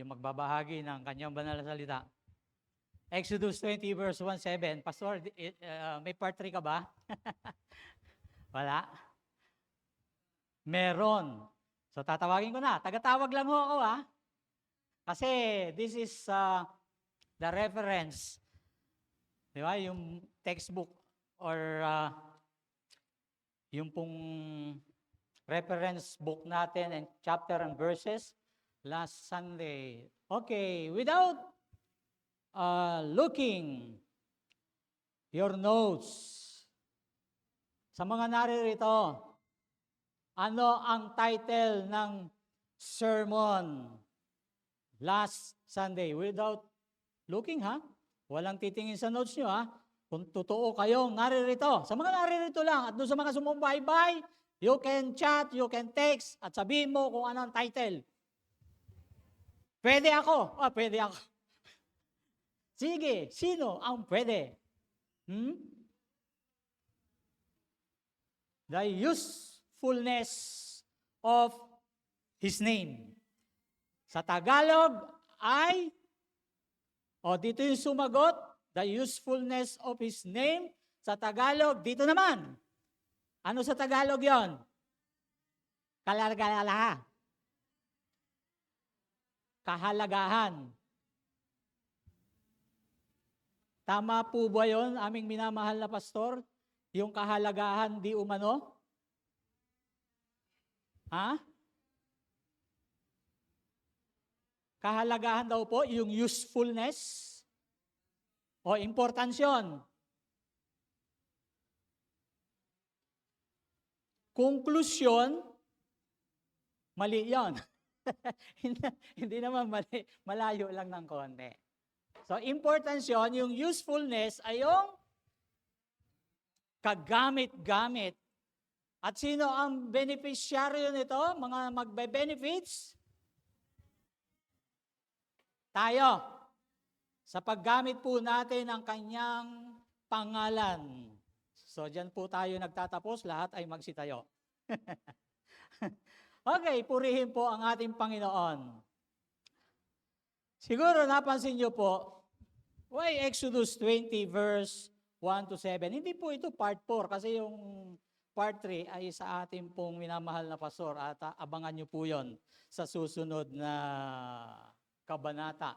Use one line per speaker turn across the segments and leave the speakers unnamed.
magbabahagi ng kanyang banal na salita. Exodus 20 verse 1-7. Pastor, may part 3 ka ba? Wala? Meron. So tatawagin ko na. Tagatawag lang ho ako Kasi this is the reference. Di ba? Yung textbook or yung pong reference book natin and chapter and verses last Sunday. Okay, without looking your notes, sa mga naririto, ano ang title ng sermon last Sunday? Without looking, walang titingin sa notes nyo, Kung totoo kayong naririto. Sa mga naririto lang, at doon sa mga sumubaybay, you can chat, you can text, at sabihin mo kung ano ang title. Pwede ako. Pwede ako. Sige, sino ang pwede? The usefulness of His name. Sa Tagalog ay, dito yung sumagot, the usefulness of His name. Sa Tagalog, dito naman. Ano sa Tagalog yon? Kahalagahan. Kahalagahan. Tama po ba yon, aming minamahal na pastor? Yung kahalagahan di umano? Kahalagahan daw po, yung usefulness. O importance yun. Konklusyon, mali yun. Hindi naman mali, malayo lang ng konti. So, importance yun, yung usefulness ay yung kagamit-gamit. At sino ang beneficiaryo nito? Mga magbe-benefits? Tayo. Sa paggamit po natin ng kanyang pangalan. So, dyan po tayo nagtatapos, lahat ay magsitayo. Okay, purihin po ang ating Panginoon. Siguro napansin niyo po, why Exodus 20 verse 1-7? Hindi po ito part 4 kasi yung part 3 ay sa ating pong minamahal na pastor at abangan niyo po yon sa susunod na kabanata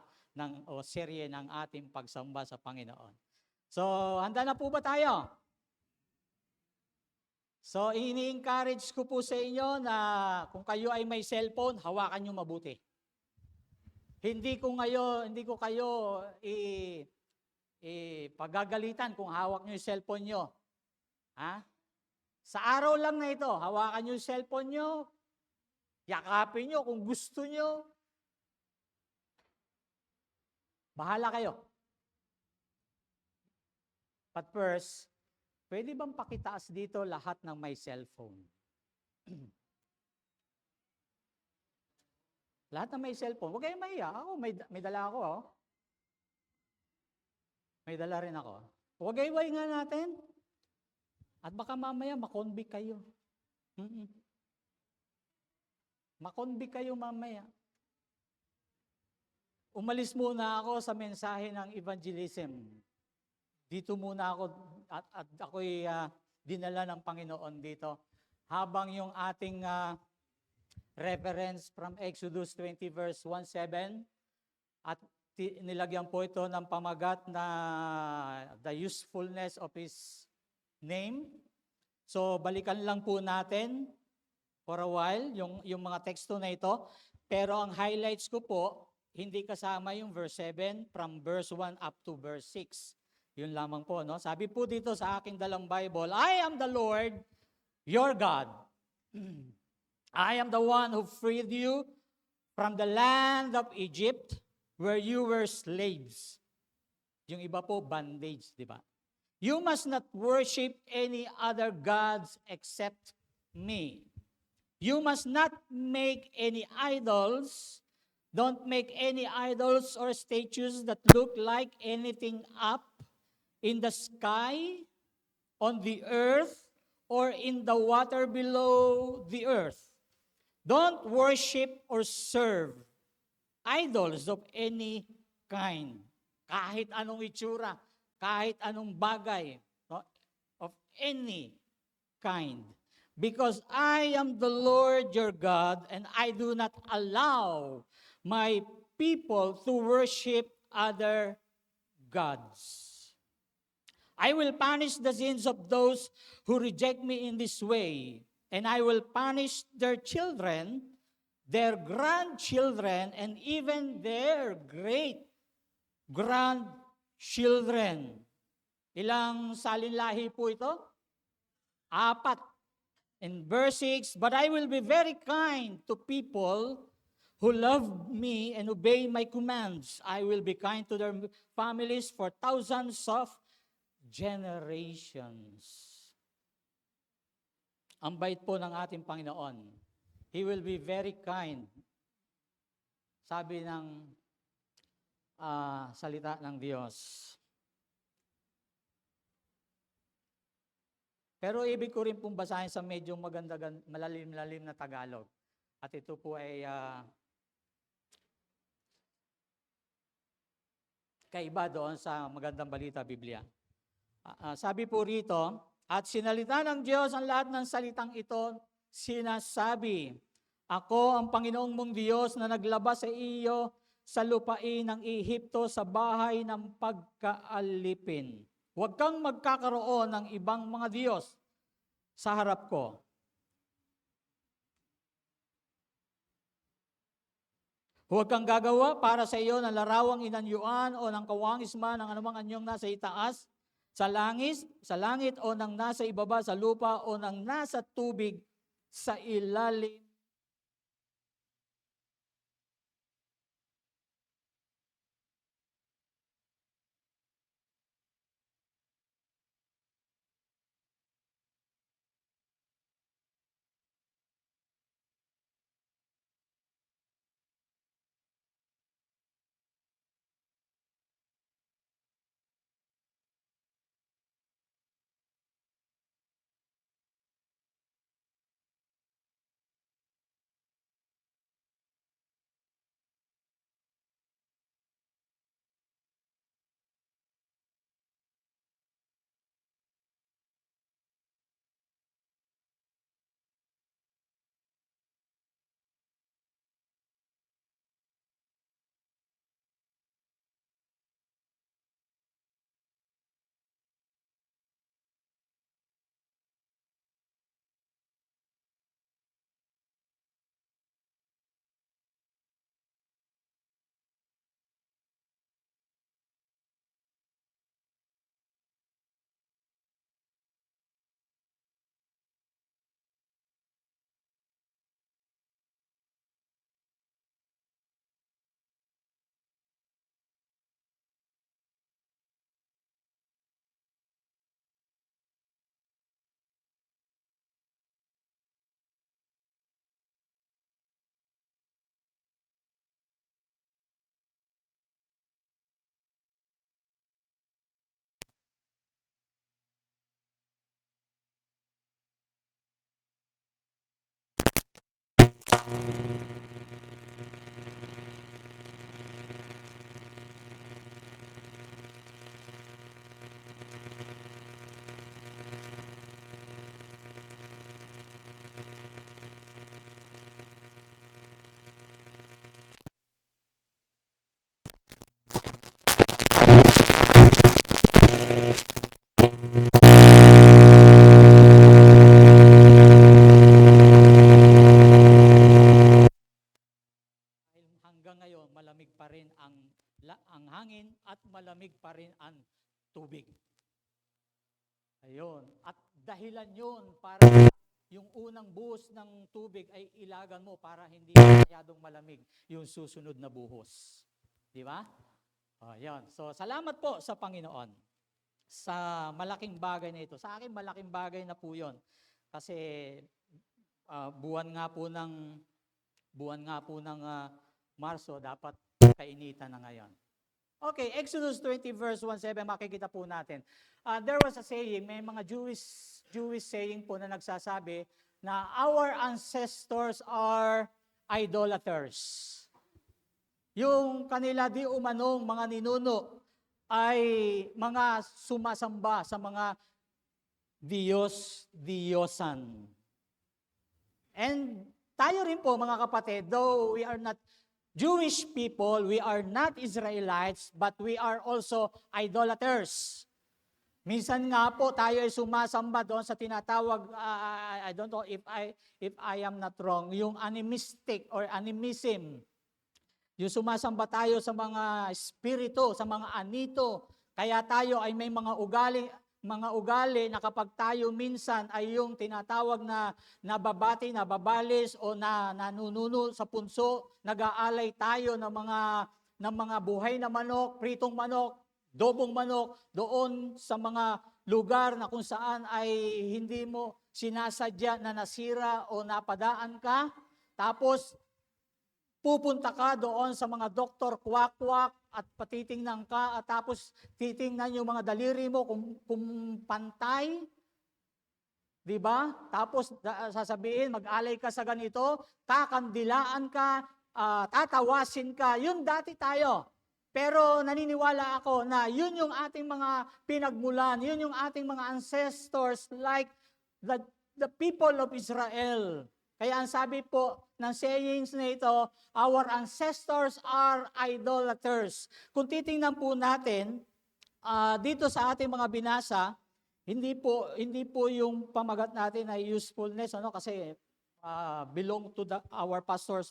o serye ng ating pagsamba sa Panginoon. So, handa na po ba tayo? So, ini-encourage ko po sa inyo na kung kayo ay may cellphone, hawakan nyo mabuti. Hindi ko kayo pagagalitan kung hawak nyo yung cellphone nyo. Sa araw lang na ito, hawakan nyo yung cellphone nyo, yakapin nyo kung gusto nyo. Bahala kayo. But first, pwede bang pakitaas dito lahat ng may cellphone? Lahat ng may cellphone. Huwag kayong mahiya. Ako, may dala ako. May dala rin ako. Huwag kayo nga natin. At baka mamaya makonvict kayo. Makonvict kayo mamaya. Umalis muna ako sa mensahe ng evangelism. Dito muna ako at ako'y dinala ng Panginoon dito. Habang yung ating reference from Exodus 20 verse 1-7 at nilagyan po ito ng pamagat na the usefulness of His name. So balikan lang po natin for a while yung mga teksto na ito. Pero ang highlights ko po, hindi kasama yung verse 7 from verse 1 up to verse 6. Yun lamang po, no? Sabi po dito sa aking dalang Bible, I am the Lord, your God. I am the one who freed you from the land of Egypt where you were slaves. Yung iba po, bondage, di ba? You must not worship any other gods except me. You must not make any idols. Don't make any idols or statues that look like anything up in the sky, on the earth, or in the water below the earth. Don't worship or serve idols of any kind. Kahit anong itsura, kahit anong bagay, no? Of any kind. Because I am the Lord your God, and I do not allow my people to worship other gods. I will punish the sins of those who reject me in this way, and I will punish their children, their grandchildren, and even their great grandchildren. Ilang salinlahi po ito? 4. In verse 6, but I will be very kind to people who love me and obey my commands. I will be kind to their families for thousands of generations. Ang bait po ng ating Panginoon. He will be very kind. Sabi ng salita ng Diyos. Pero ibig ko rin pong basahin sa medyo maganda, malalim-lalim na Tagalog. At ito po ay kaiba doon sa Magandang Balita Biblia. Sabi po rito, at sinalita ng Diyos ang lahat ng salitang ito, sinasabi, ako ang Panginoong mong Diyos na naglabas sa iyo sa lupain ng Ehipto sa bahay ng pagkaalipin. Huwag kang magkakaroon ng ibang mga Diyos sa harap ko. Huwag kang gagawa para sa iyo ng larawang inanyuan o ng kawangisman ng anumang anyong nasa itaas, sa langit o ng nasa ibaba sa lupa o ng nasa tubig sa ilalim. Hanggang ngayon, malamig pa rin ang hangin at malamig pa rin ang tubig. Ayun. At dahilan yun para yung unang buhos ng tubig ay ilagan mo para hindi masyadong malamig yung susunod na buhos. Di ba? Ayun. So, salamat po sa Panginoon sa malaking bagay na ito. Sa akin, malaking bagay na po yun. Kasi buwan nga po ng Marso, dapat kainitan na ngayon. Okay, Exodus 20 verse 17, makikita po natin. There was a saying, may mga Jewish saying po na nagsasabi na our ancestors are idolaters. yung kanila di umanong mga ninuno ay mga sumasamba sa mga Diyos-Diyosan. And tayo rin po mga kapatid, though we are not Jewish people, we are not Israelites, but we are also idolaters. Minsan nga po tayo ay sumasamba doon sa tinatawag, I don't know if I am not wrong, yung animistic or animism. Yung sumasamba tayo sa mga espiritu, sa mga anito. Kaya tayo ay may mga ugali na kapag tayo minsan ay yung tinatawag na nababati, nababalis o nanununo sa punso, nag-aalay tayo ng mga buhay na manok, pritong manok, dobong manok, doon sa mga lugar na kung saan ay hindi mo sinasadya na nasira o napadaan ka. Tapos pupunta ka doon sa mga doktor kwak-kwak at patitingnan ka at tapos titingnan yung mga daliri mo kung pantay. Di ba? Tapos sasabihin, mag-alay ka sa ganito, kakandilaan ka, tatawasin ka. Yun dati tayo. Pero naniniwala ako na yun yung ating mga pinagmulan, yun yung ating mga ancestors like the people of Israel. Kaya ang sabi po ng sayings na ito, our ancestors are idolaters. Kung titingnan po natin, dito sa ating mga binasa, hindi po yung pamagat natin ay usefulness, kasi belong to our pastor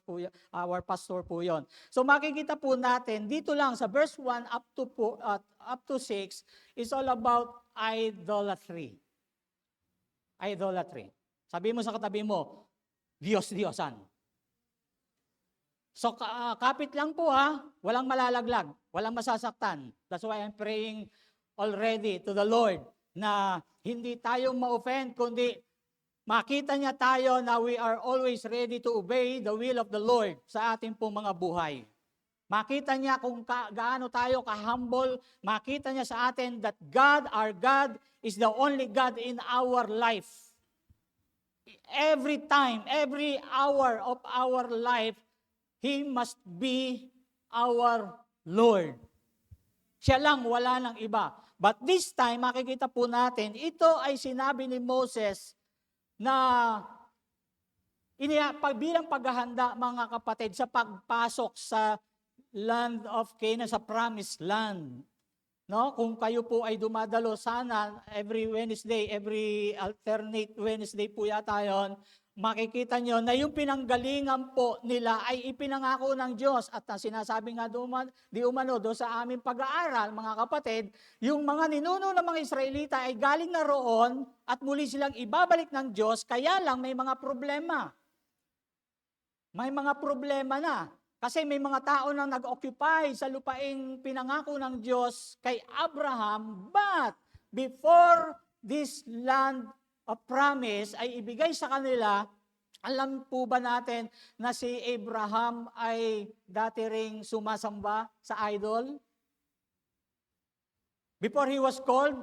po yon. So makikita po natin dito lang sa verse 1 up to 6 is all about idolatry. Idolatry. Sabi mo sa katabi mo, Diyos-Diyosan. So kapit lang po walang malalaglag, walang masasaktan. That's why I'm praying already to the Lord na hindi tayo ma-offend, kundi makita niya tayo na we are always ready to obey the will of the Lord sa ating pong mga buhay. Makita niya kung gaano tayo ka-humble, makita niya sa atin that God, our God, is the only God in our life. Every time, every hour of our life, He must be our Lord. Siya lang, wala nang iba. But this time, makikita po natin, ito ay sinabi ni Moses na bilang paghahanda, mga kapatid, sa pagpasok sa land of Canaan, sa promised land. No, kung kayo po ay dumadalo sana every Wednesday, every alternate Wednesday po yata yon, makikita nyo na yung pinanggalingan po nila ay ipinangako ng Diyos. At sinasabi nga di umano do sa aming pag-aaral, mga kapatid, yung mga ninuno ng mga Israelita ay galing na roon at muli silang ibabalik ng Diyos, kaya lang may mga problema. May mga problema na. Kasi may mga tao na nag-occupy sa lupaing pinangako ng Diyos kay Abraham, but before this land of promise ay ibigay sa kanila, alam po ba natin na si Abraham ay dati ring sumasamba sa idol? Before he was called?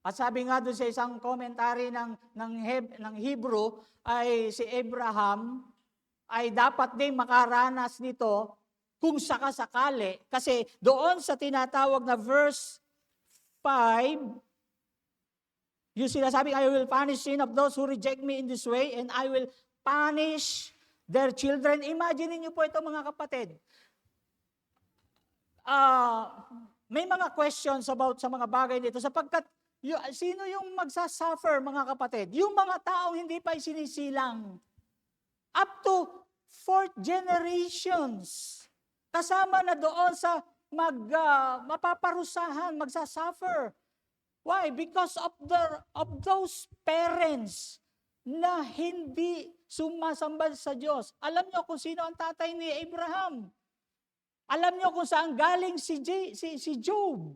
At sabi nga doon sa isang commentary ng Hebrew, ay si Abraham ay dapat din makaranas nito kung sakasakali. Kasi doon sa tinatawag na verse 5, yung sinasabi, I will punish sin of those who reject me in this way, and I will punish their children. Imagine niyo po ito, mga kapatid. May mga questions about sa mga bagay nito, sapagkat sino yung magsasuffer, mga kapatid? Yung mga taong hindi pa isinisilang. Up to 4th generations. Kasama na doon sa mapaparusahan, magsasuffer. Why? Because of those parents na hindi sumasamba sa Diyos. Alam niyo kung sino ang tatay ni Abraham. Alam niyo kung saan galing si Job.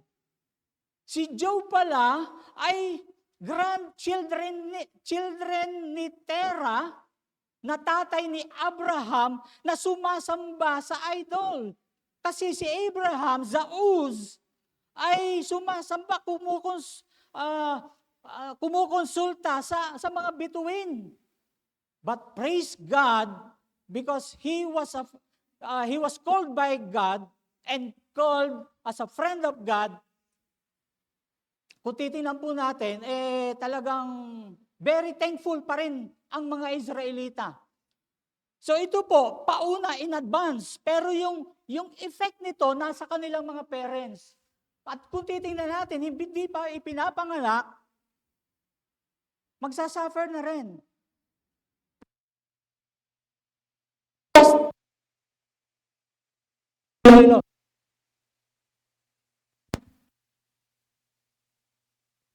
Si Job pala ay children ni Terah, na tatay ni Abraham na sumasamba sa idol. Kasi si Abraham, sa Uz, ay sumasamba, kumukonsulta sa mga bituin. But praise God, because he was called by God and called as a friend of God. Kung titingnan po natin, talagang very thankful pa rin ang mga Israelita. So ito po, pauna in advance, pero yung effect nito nasa kanilang mga parents. At kung titingnan natin, hindi pa ipinapanganak, magsasuffer na rin.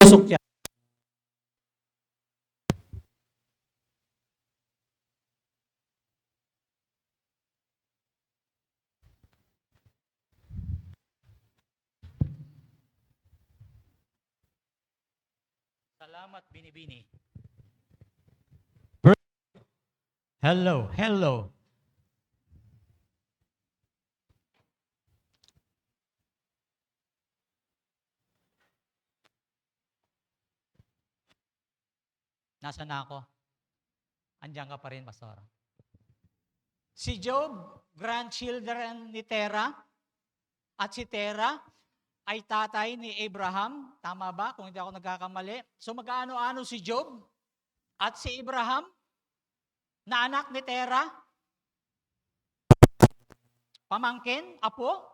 Pusok siya. Salamat, Binibini. Hello, hello. Nasaan na ako? Andiyan ka pa rin, Pastor. Si Job, grandchildren ni Terah, at si Terah ay tatay ni Abraham. Tama ba? Kung hindi ako nagkakamali. So magkaano-ano si Job at si Abraham na anak ni Terah? Pamangkin, apo?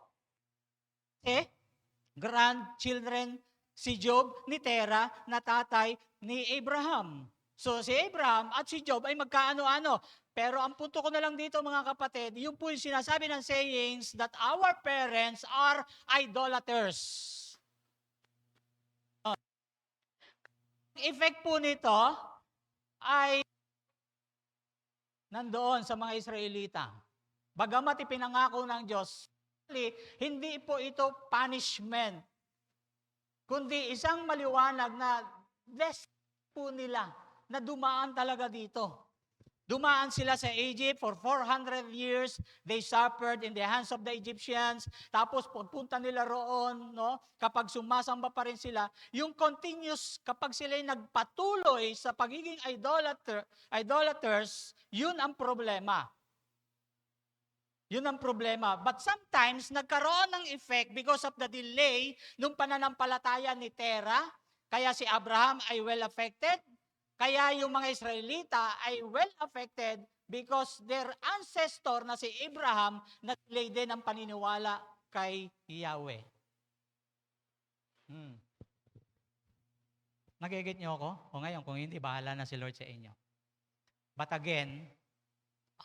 Grandchildren si Job ni Terah na tatay ni Abraham. So si Abraham at si Job ay magkaano-ano. Pero ang punto ko na lang dito mga kapatid, yung po yung sinasabi ng sayings that our parents are idolaters. Ang effect po nito ay nandoon sa mga Israelita. Bagamat ipinangako ng Diyos, hindi po ito punishment, kundi isang maliwanag na blessing po nila na dumaan talaga dito. Dumaan sila sa Egypt for 400 years. They suffered in the hands of the Egyptians. Tapos pagpunta nila roon, no, kapag sumasamba pa rin sila, yung continuous, kapag sila nagpatuloy sa pagiging idolaters, yun ang problema. Yun ang problema. But sometimes, nagkaroon ng effect because of the delay nung pananampalataya ni Terah. Kaya si Abraham ay well affected. Kaya yung mga Israelita ay well affected because their ancestor na si Abraham na-delay din ang paniniwala kay Yahweh. Nagigit niyo ako? O ngayon, kung hindi, bahala na si Lord sa inyo. But again,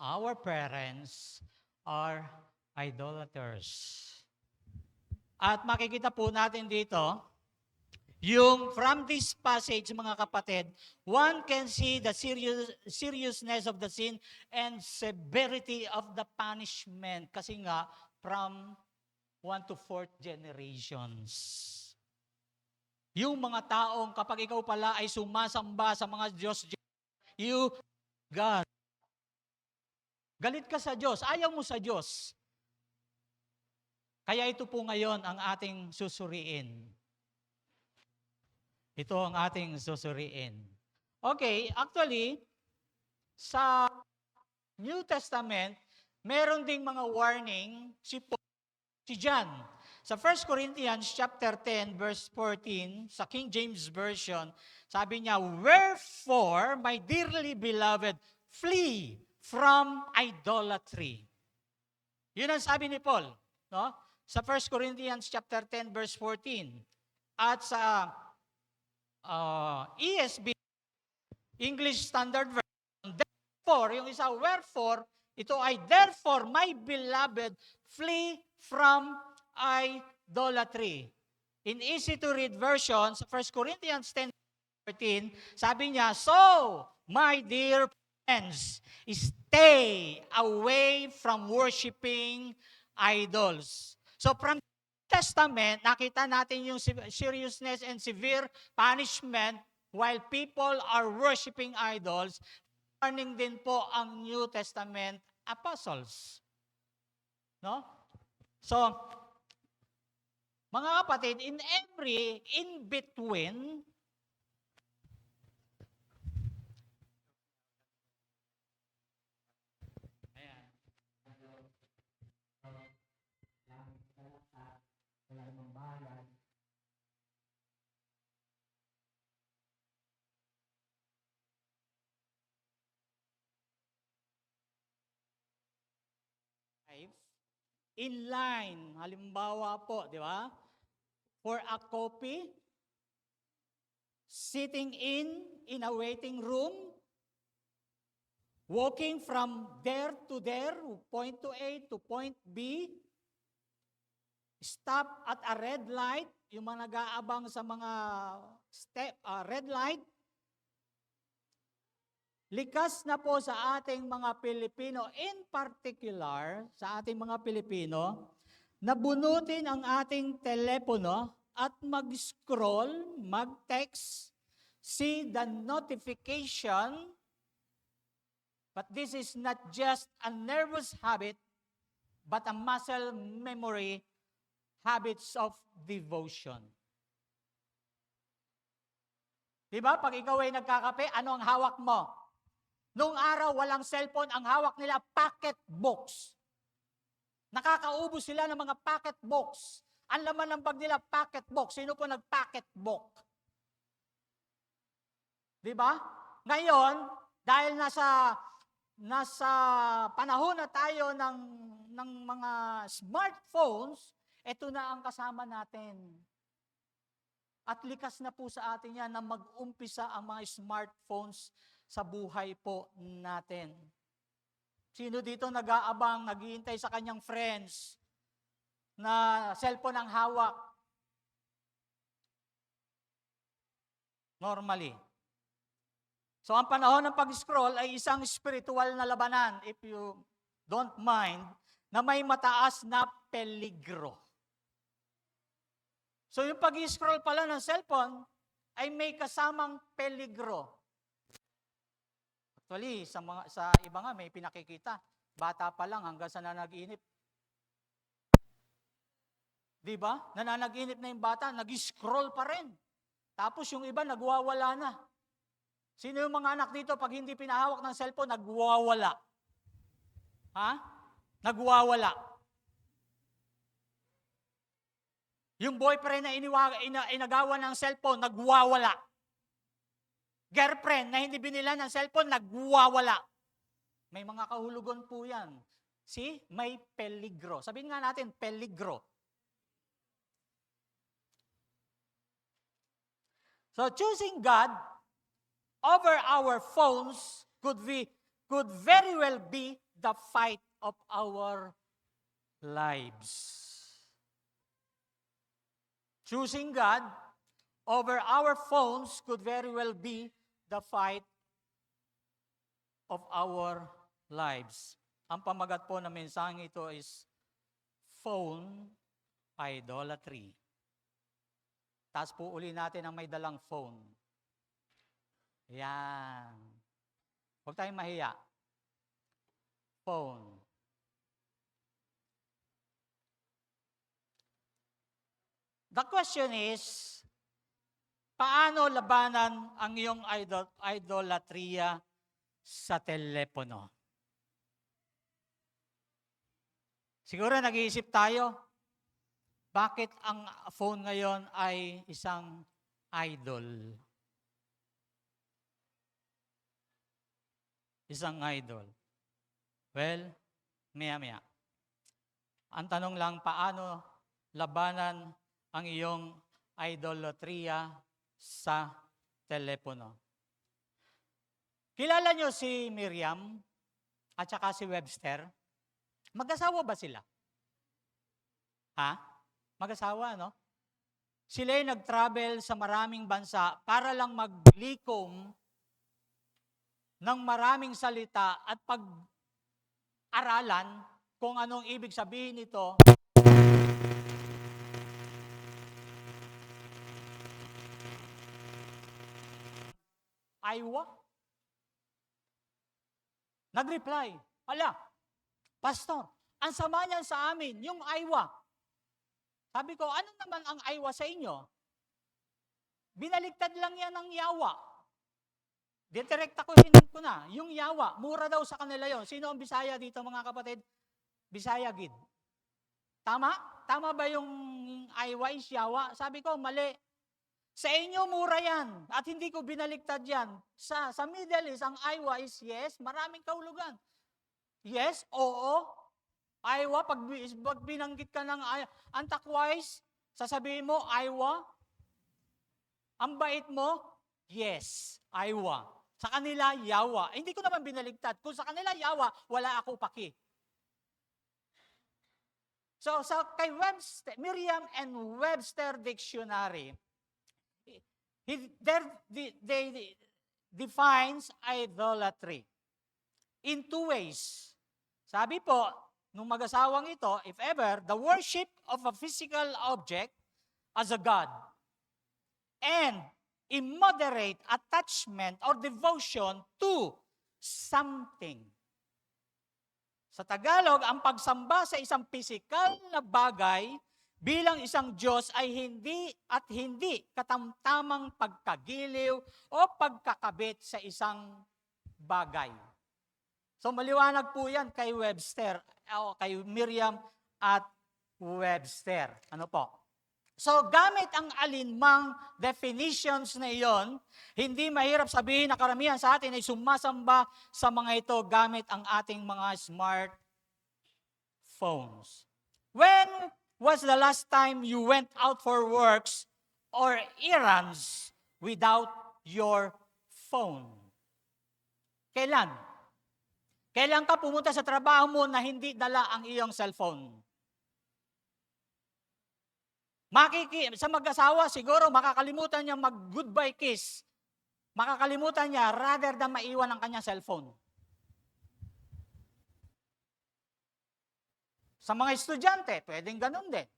our parents are idolaters. At makikita po natin dito, yung from this passage, mga kapatid, one can see the seriousness of the sin and severity of the punishment. Kasi nga, from 1 to 4 generations. Yung mga taong kapag ikaw pala ay sumasamba sa mga Diyos, God, galit ka sa Diyos, ayaw mo sa Diyos. Kaya ito po ngayon ang ating susuriin. Ito ang ating susuriin. Okay, actually, sa New Testament, meron ding mga warning si John. Sa 1 Corinthians chapter 10, verse 14, sa King James Version, sabi niya, "Wherefore, my dearly beloved, flee from idolatry." Yun ang sabi ni Paul, no? Sa 1 Corinthians chapter 10, verse 14. At sa ESV, English Standard Version, therefore, yung isa, wherefore, ito ay, therefore, my beloved, flee from idolatry. In easy-to-read version, sa 1 Corinthians 10:14, sabi niya, "So, my dear friends, stay away from worshiping idols." So, from Testament, nakita natin yung seriousness and severe punishment while people are worshiping idols. Warning din po ang New Testament apostles. No? So, mga kapatid, in between, in line. Halimbawa po, di ba? For a copy, sitting in a waiting room, walking from there to there, point to A to point B, stop at a red light, yung mga nag-aabang sa mga red light. Likas na po sa ating mga Pilipino, in particular, sa ating mga Pilipino, nabunutin ang ating telepono at mag-scroll, mag-text, see the notification, but this is not just a nervous habit, but a muscle memory, habits of devotion. Diba? Pag ikaw ay nagkakape, ano ang hawak mo? Noong araw, walang cellphone, ang hawak nila, pocketbooks. Nakakaubos sila ng mga pocketbooks. Ang laman ng bag nila, pocketbook. Sino po nag-pocketbook? Diba? Ngayon, dahil nasa panahon na tayo ng mga smartphones, ito na ang kasama natin. At likas na po sa atin yan na mag-umpisa ang mga smartphones sa buhay po natin. Sino dito nag-aabang, naghihintay sa kanyang friends na cellphone ang hawak? Normally. So ang panahon ng pag-scroll ay isang spiritual na labanan, if you don't mind, na may mataas na peligro. So yung pag-scroll pala ng cellphone ay may kasamang peligro. Actually, sa iba nga may pinakikita. Bata pa lang hanggang sa nanag-inip. Di ba? Nananag-inip na yung bata, nag-scroll pa rin. Tapos yung iba nagwawala na. Sino yung mga anak dito pag hindi pinahawak ng cellphone, nagwawala? Ha? Nagwawala. Yung boyfriend na inagawan ng cellphone, nagwawala. Girlfriend na hindi binila ng cellphone, nagwawala. May mga kahulugan po yan. See? May peligro. Sabihin nga natin, peligro. So choosing God over our phones could very well be the fight of our lives. Choosing God over our phones could very well be the fight of our lives. Ang pamagat po ng mensaheng ito is phone idolatry. Taas po uli natin ang may dalang phone. Yan. Huwag tayong mahiya. Phone. The question is, paano labanan ang iyong idolatriya sa telepono? Siguro nag-iisip tayo, bakit ang phone ngayon ay isang idol? Isang idol. Well, maya-maya. Ang tanong lang, paano labanan ang iyong idolatriya sa telepono? Kilala niyo si Miriam at saka si Webster? Mag-asawa ba sila? Ha? Mag-asawa, no? Sila ay nag-travel sa maraming bansa para lang maglikom ng maraming salita at pag-aralan kung anong ibig sabihin nito. Aywa. Nag-reply, ala, Pastor, ang sama niyan sa amin, yung aywa. Sabi ko, ano naman ang aywa sa inyo? Binaligtad lang yan ng yawa. Direct ako ko na, yung yawa, mura daw sa kanila yon. Sino ang Bisaya dito mga kapatid? Bisaya gid. Tama? Tama ba yung aywa is yawa? Sabi ko, mali. Sa inyo, mura yan. At hindi ko binaligtad yan. Sa Middle East, ang aywa is yes, maraming kahulugan. Yes, oo. Aywa, pag binanggit ka ng antakwais, sasabihin mo, aywa. Ang bait mo, yes, aywa. Sa kanila, yawa. Hindi ko naman binaligtad. Kung sa kanila, yawa, wala ako paki. So, kay Webster, Merriam and Webster Dictionary, they defines idolatry in two ways. Sabi po, nung mag-asawang ito, if ever, the worship of a physical object as a god and immoderate attachment or devotion to something. Sa Tagalog, ang pagsamba sa isang pisikal na bagay bilang isang Diyos ay hindi katamtamang pagkagiliw o pagkakabit sa isang bagay. So maliwanag po yan kay Webster, o kay Merriam at Webster. Ano po? So gamit ang alinmang definitions na iyon, hindi mahirap sabihin na karamihan sa atin ay sumasamba sa mga ito gamit ang ating mga smartphones. When was the last time you went out for works or errands without your phone? Kailan? Kailan ka pumunta sa trabaho mo na hindi dala ang iyong cellphone? Sa mag-asawa, siguro makakalimutan niya mag-goodbye kiss. Makakalimutan niya rather than maiwan ang kanyang cellphone. Sa mga estudyante, pwedeng ganun din.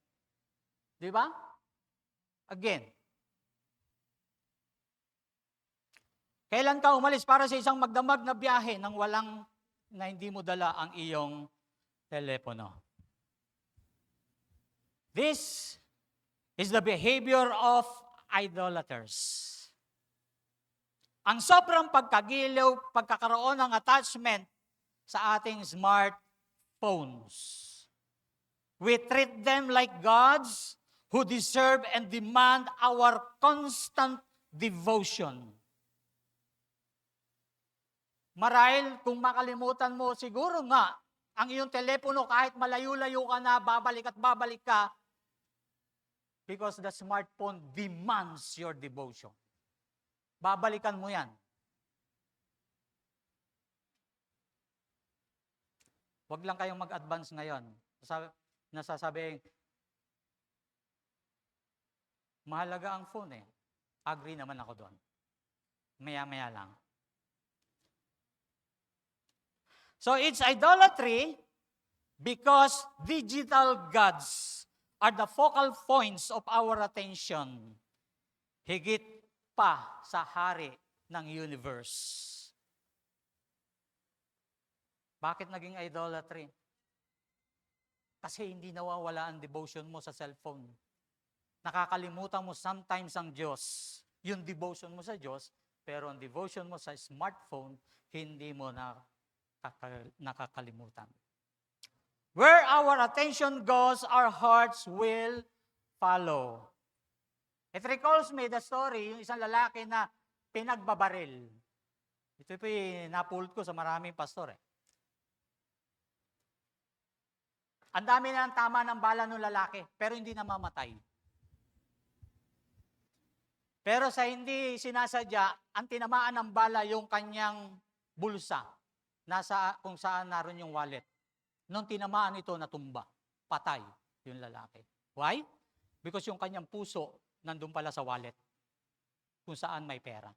Di ba? Again. Kailan ka umalis para sa isang magdamag na biyahe na hindi mo dala ang iyong telepono? This is the behavior of idolaters. Ang sobrang pagkagiliw, pagkakaroon ng attachment sa ating smartphones. We treat them like gods who deserve and demand our constant devotion. Marahil, kung makalimutan mo, siguro nga, ang iyong telepono kahit malayo-layo ka na, babalik at babalik ka, because the smartphone demands your devotion. Babalikan mo yan. Huwag lang kayong mag-advance ngayon. Nasasabing, mahalaga ang phone eh. Agree naman ako doon. Maya-maya lang. So it's idolatry because digital gods are the focal points of our attention, higit pa sa hari ng universe. Bakit naging idolatry? Kasi hindi nawawala ang devotion mo sa cellphone. Nakakalimutan mo sometimes ang Diyos. Yung devotion mo sa Diyos, pero ang devotion mo sa smartphone, hindi mo nakakalimutan. Where our attention goes, our hearts will follow. It recalls me the story, yung isang lalaki na pinagbabaril. Ito po yung napulot ko sa maraming pastor eh. Ang dami na ang tama ng bala ng lalaki, pero hindi namamatay. Pero sa hindi sinasadya, ang tinamaan ng bala yung kanyang bulsa, kung saan naroon yung wallet. Nung tinamaan ito, natumba. Patay yung lalaki. Why? Because yung kanyang puso, nandun pala sa wallet. Kung saan may pera.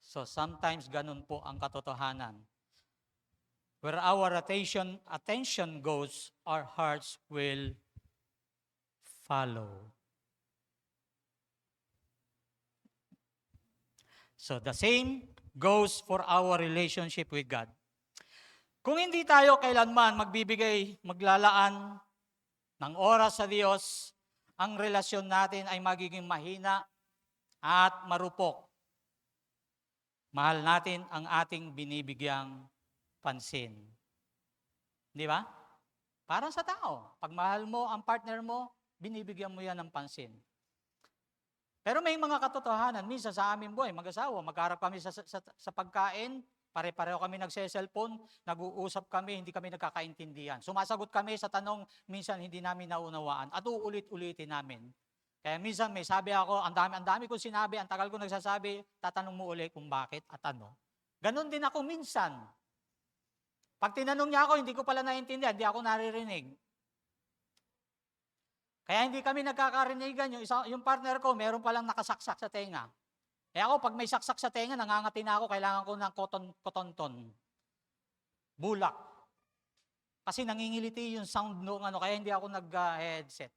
So sometimes ganun po ang katotohanan. Where our attention goes, our hearts will follow. So the same goes for our relationship with God. Kung hindi tayo kailanman maglalaan ng oras sa Diyos, ang relasyon natin ay magiging mahina at marupok. Mahal natin ang ating binibigyang pansin. Di ba? Parang sa tao. Pag mahal mo ang partner mo, binibigyan mo yan ng pansin. Pero may mga katotohanan, minsan sa aming buhay, mag-asawa, magkaharap kami sa pagkain, Pare-pareho kami nagse-cellphone, nag-uusap kami, hindi kami nagkakaintindihan. Sumasagot kami sa tanong, minsan hindi namin naunawaan at uulit-ulitin namin. Kaya minsan may sabi ako, ang dami kong sinabi, ang tagal ko nagsasabi, tatanong mo ulit kung bakit at ano. Ganon din ako minsan. Pag tinanong niya ako, hindi ko pala naiintindihan, hindi ako naririnig. Kaya hindi kami nagkakarinigan. Yung partner ko, meron palang nakasaksak sa tenga. Eh ako, pag may saksak sa tenga, nangangati na ako, kailangan ko ng kotonton. Bulak. Kasi nangingiliti yung sound noong kaya hindi ako nag-headset.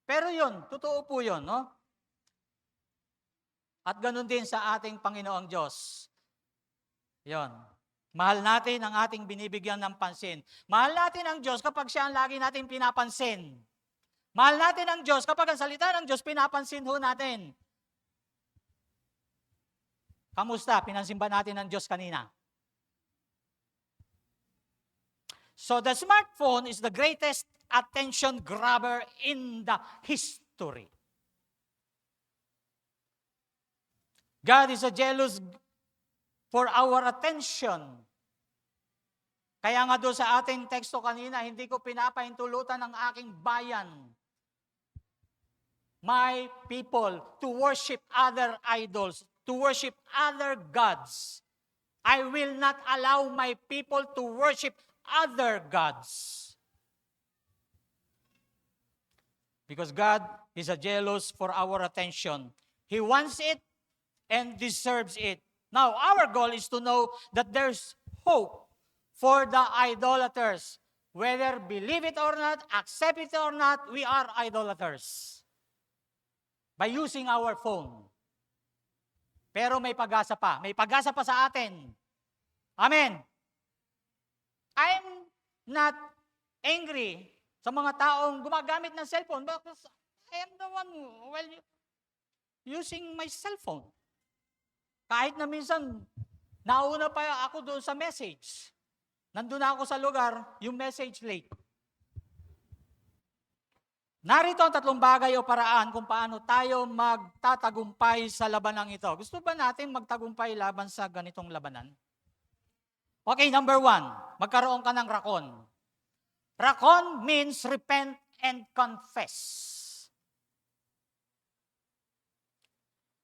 Pero yun, totoo po yun, no? At ganun din sa ating Panginoong Diyos. Yun. Mahal natin ang ating binibigyan ng pansin. Mahal natin ang Diyos kapag siya ang lagi natin pinapansin. Mahal natin ang Diyos kapag ang salita ng Diyos pinapansin ho natin. Kamusta? Pinansin ba natin ang Diyos kanina? So the smartphone is the greatest attention grabber in the history. God is a jealous for our attention. Kaya nga doon sa ating teksto kanina, hindi ko pinapahintulutan ng aking bayan, my people, to worship other idols, to worship other gods. I will not allow my people to worship other gods. Because God is a jealous for our attention. He wants it and deserves it. Now, our goal is to know that there's hope for the idolaters. Whether believe it or not, accept it or not, we are idolaters. By using our phone. Pero may pag-asa pa. May pag-asa pa sa atin. Amen. I'm not angry sa mga taong gumagamit ng cellphone because I am the one using my cellphone. Kahit na minsan, nauna pa ako doon sa message. Nandun na ako sa lugar, yung message late. Narito ang 3 bagay o paraan kung paano tayo magtatagumpay sa labanang ito. Gusto ba natin magtagumpay laban sa ganitong labanan? Okay, number 1, magkaroon ka ng rakon. Rakon means repent and confess.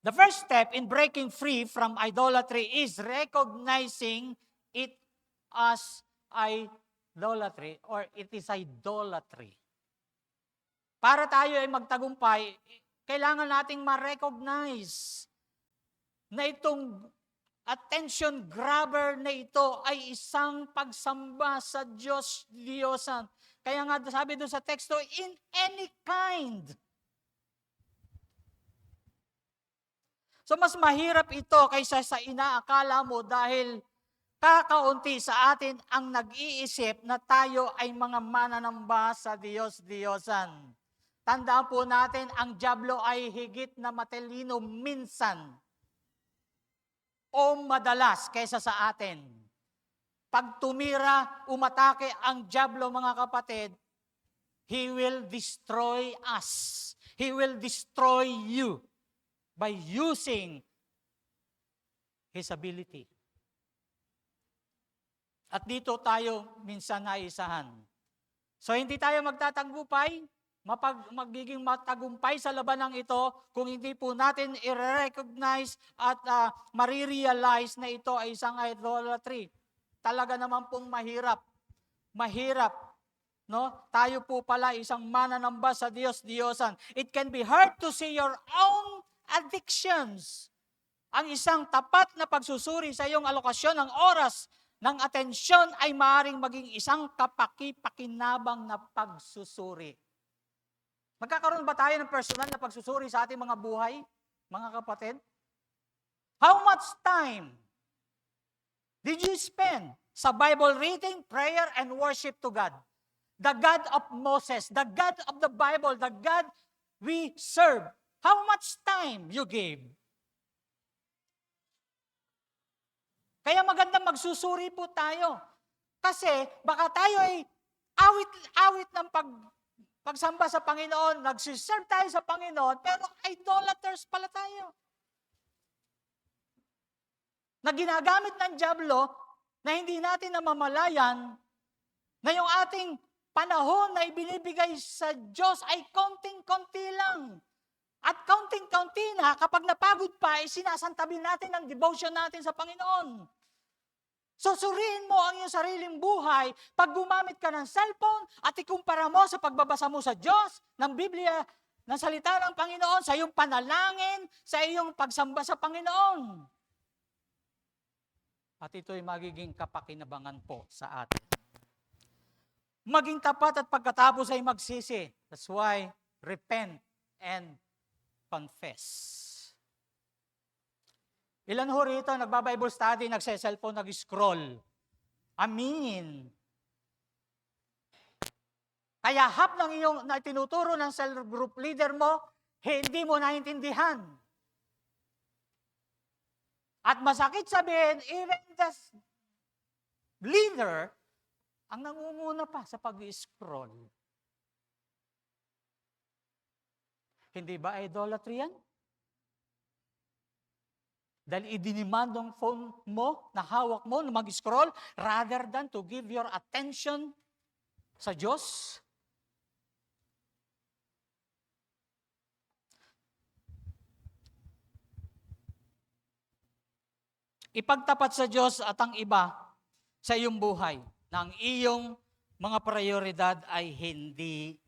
The first step in breaking free from idolatry is recognizing it as idolatry or it is idolatry. Para tayo ay magtagumpay, kailangan nating ma-recognize na itong attention grabber na ito ay isang pagsamba sa Diyos-Diyosan. Kaya nga sabi doon sa teksto, in any kind. So mas mahirap ito kaysa sa inaakala mo dahil kakaunti sa atin ang nag-iisip na tayo ay mga mananamba sa Diyos-Diyosan. Tandaan po natin, ang dyablo ay higit na matalino minsan o madalas kaysa sa atin. Pag tumira, umatake ang dyablo, mga kapatid, he will destroy us. He will destroy you by using his ability. At dito tayo minsan naisahan. So hindi tayo magtatagumpay, magiging matagumpay sa labanang ito kung hindi po natin i-recognize at marirealize na ito ay isang idolatry. Talaga naman pong mahirap. Mahirap. No? Tayo po pala isang mananamba sa Diyos-Diyosan. It can be hard to see your own addictions. Ang isang tapat na pagsusuri sa iyong alokasyon ng oras, ng atensyon ay maaaring maging isang kapaki-pakinabang na pagsusuri. Magkakaroon ba tayo ng personal na pagsusuri sa ating mga buhay, mga kapatid? How much time did you spend sa Bible reading, prayer, and worship to God? The God of Moses, the God of the Bible, the God we serve. How much time you gave? Kaya magandang magsusuri po tayo. Kasi baka tayo ay awit ng pagsamba sa Panginoon, nagsiserve tayo sa Panginoon, pero idolaters pala tayo. Na ginagamit ng dyablo na hindi natin namamalayan na yung ating panahon na ibinibigay sa Diyos ay konting-konti lang. At konting-konti na, kapag napagod pa, ay sinasantabi natin ang devotion natin sa Panginoon. Susuriin mo ang iyong sariling buhay pag gumamit ka ng cellphone at ikumpara mo sa pagbabasa mo sa Diyos, ng Biblia, ng salita ng Panginoon, sa iyong panalangin, sa iyong pagsamba sa Panginoon. At ito'y magiging kapakinabangan po sa atin. Maging tapat at pagkatapos ay magsisi. That's why, repent and confess. Ilan ho rito, nagba-Bible study, nagse-cellphone, nag-scroll. Amin. Kaya half ng iyong na tinuturo ng cell group leader mo, hindi mo naintindihan. At masakit sabihin, even the leader, ang nangunguna pa sa pag-scroll. Hindi ba idolatry yan? Dahil idinimand ang phone mo, na hawak mo, na mag-scroll, rather than to give your attention sa Diyos. Ipagtapat sa Diyos at ang iba sa iyong buhay na ang iyong mga prioridad ay hindi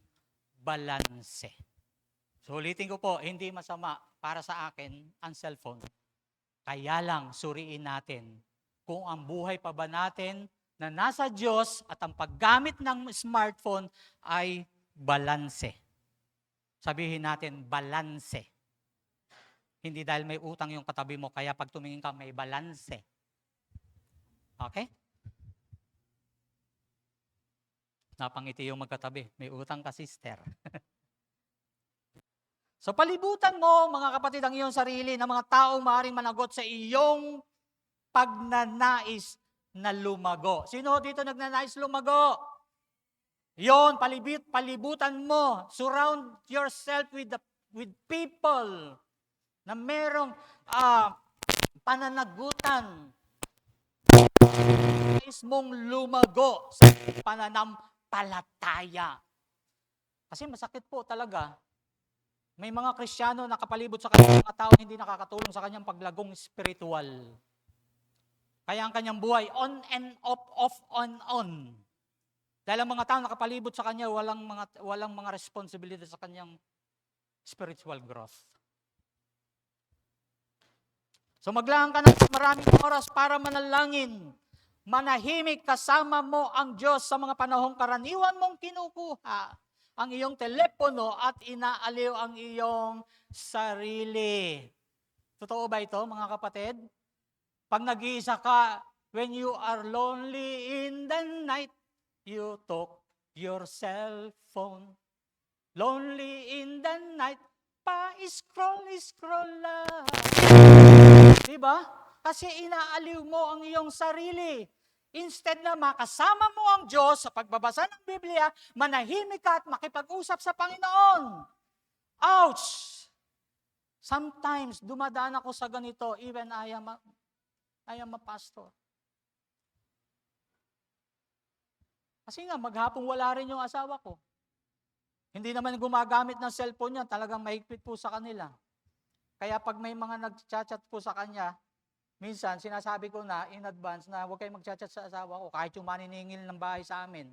balanse. So ulitin ko po, hindi masama para sa akin ang cellphone. Kaya lang, suriin natin kung ang buhay pa ba natin na nasa Diyos at ang paggamit ng smartphone ay balanse. Sabihin natin, balanse. Hindi dahil may utang yung katabi mo, kaya pag tumingin ka, may balanse. Okay? Napangiti yung magkatabi. May utang ka, sister. So palibutan mo, mga kapatid, ang iyong sarili ng mga taong maaaring managot sa iyong pagnanais na lumago. Sino dito nagnanais lumago? Yon, palibutan mo. Surround yourself with people na merong pananagutan. Nais mong lumago sa pananampalataya. Kasi masakit po talaga. May mga Kristiyano na kapalibot sa kanyang mga tao hindi nakakatulong sa kanyang paglagong spiritual. Kaya ang kanyang buhay on and off on on. Dahil ang mga tao nakapalibot sa kanya walang mga responsibility sa kanyang spiritual growth. So maglaan ka ng maraming oras para manalangin. Manahimik kasama mo ang Diyos sa mga panahong karaniwan mong kinukuha ang iyong telepono at inaaliw ang iyong sarili. Totoo ba ito, mga kapatid? Pag nag-iisa ka, when you are lonely in the night, you took your cell phone. Lonely in the night, pa-scroll lang. Diba? Kasi inaaliw mo ang iyong sarili. Instead na makasama mo ang Diyos sa pagbabasa ng Biblia, manahimik ka at makipag-usap sa Panginoon. Ouch! Sometimes, dumadaan ako sa ganito, even I am a pastor. Kasi nga, maghapong wala rin yung asawa ko. Hindi naman gumagamit ng cellphone niya, talagang mahigpit po sa kanila. Kaya pag may mga nag-chat po sa kanya, minsan, sinasabi ko na in advance na huwag kayong mag-chat sa asawa ko, kahit yung maniningil ng bahay sa amin.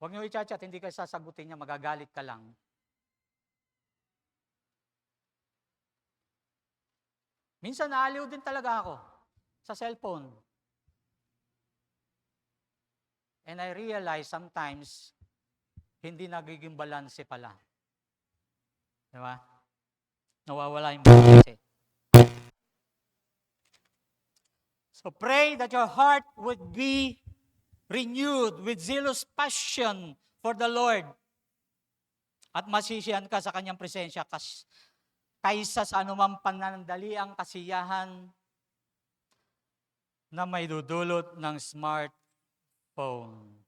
Huwag niyo i-chat, hindi kayo sasagutin niya, magagalit ka lang. Minsan, naaliw din talaga ako sa cellphone. And I realize sometimes, hindi nagiging balanse pala. Diba? Nawawala yung balanse. So pray that your heart would be renewed with zealous passion for the Lord. At masisiyahan ka sa kanyang presensya kaysa sa anumang panandaliang kasiyahan na may dudulot ng smartphone.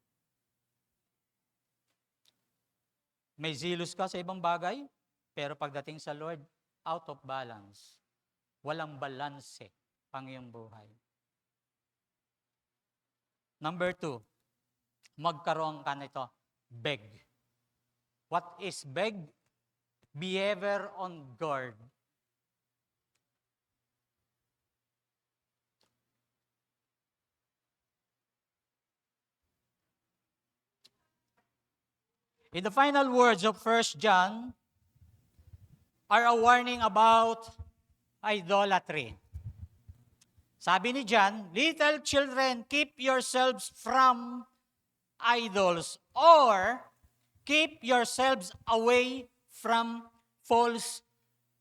May zealous ka sa ibang bagay, pero pagdating sa Lord, out of balance. Walang balanse pang iyong buhay. Number 2, magkaroon ka nito, beg. What is beg? Be ever on guard. In the final words of 1 John are a warning about idolatry. Sabi ni John, little children, keep yourselves from idols or keep yourselves away from false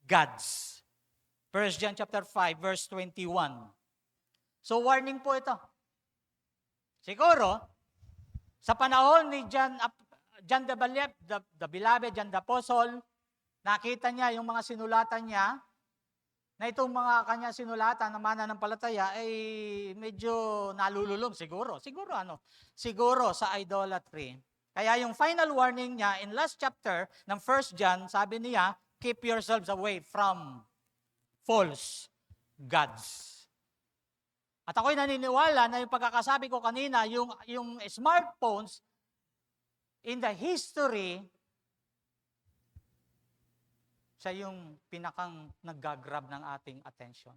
gods. 1 John chapter 5, verse 21. So warning po ito. Siguro, sa panahon ni John the Beloved, John the Apostle, nakita niya yung mga sinulatan niya, na itong mga kanya sinulatan na mananampalataya ay medyo nalululong siguro. Siguro sa idolatry. Kaya yung final warning niya in last chapter ng 1 John, sabi niya, keep yourselves away from false gods. At ako'y naniniwala na yung pagkakasabi ko kanina, yung smartphones in the history, siya yung pinakang nag-grab ng ating attention.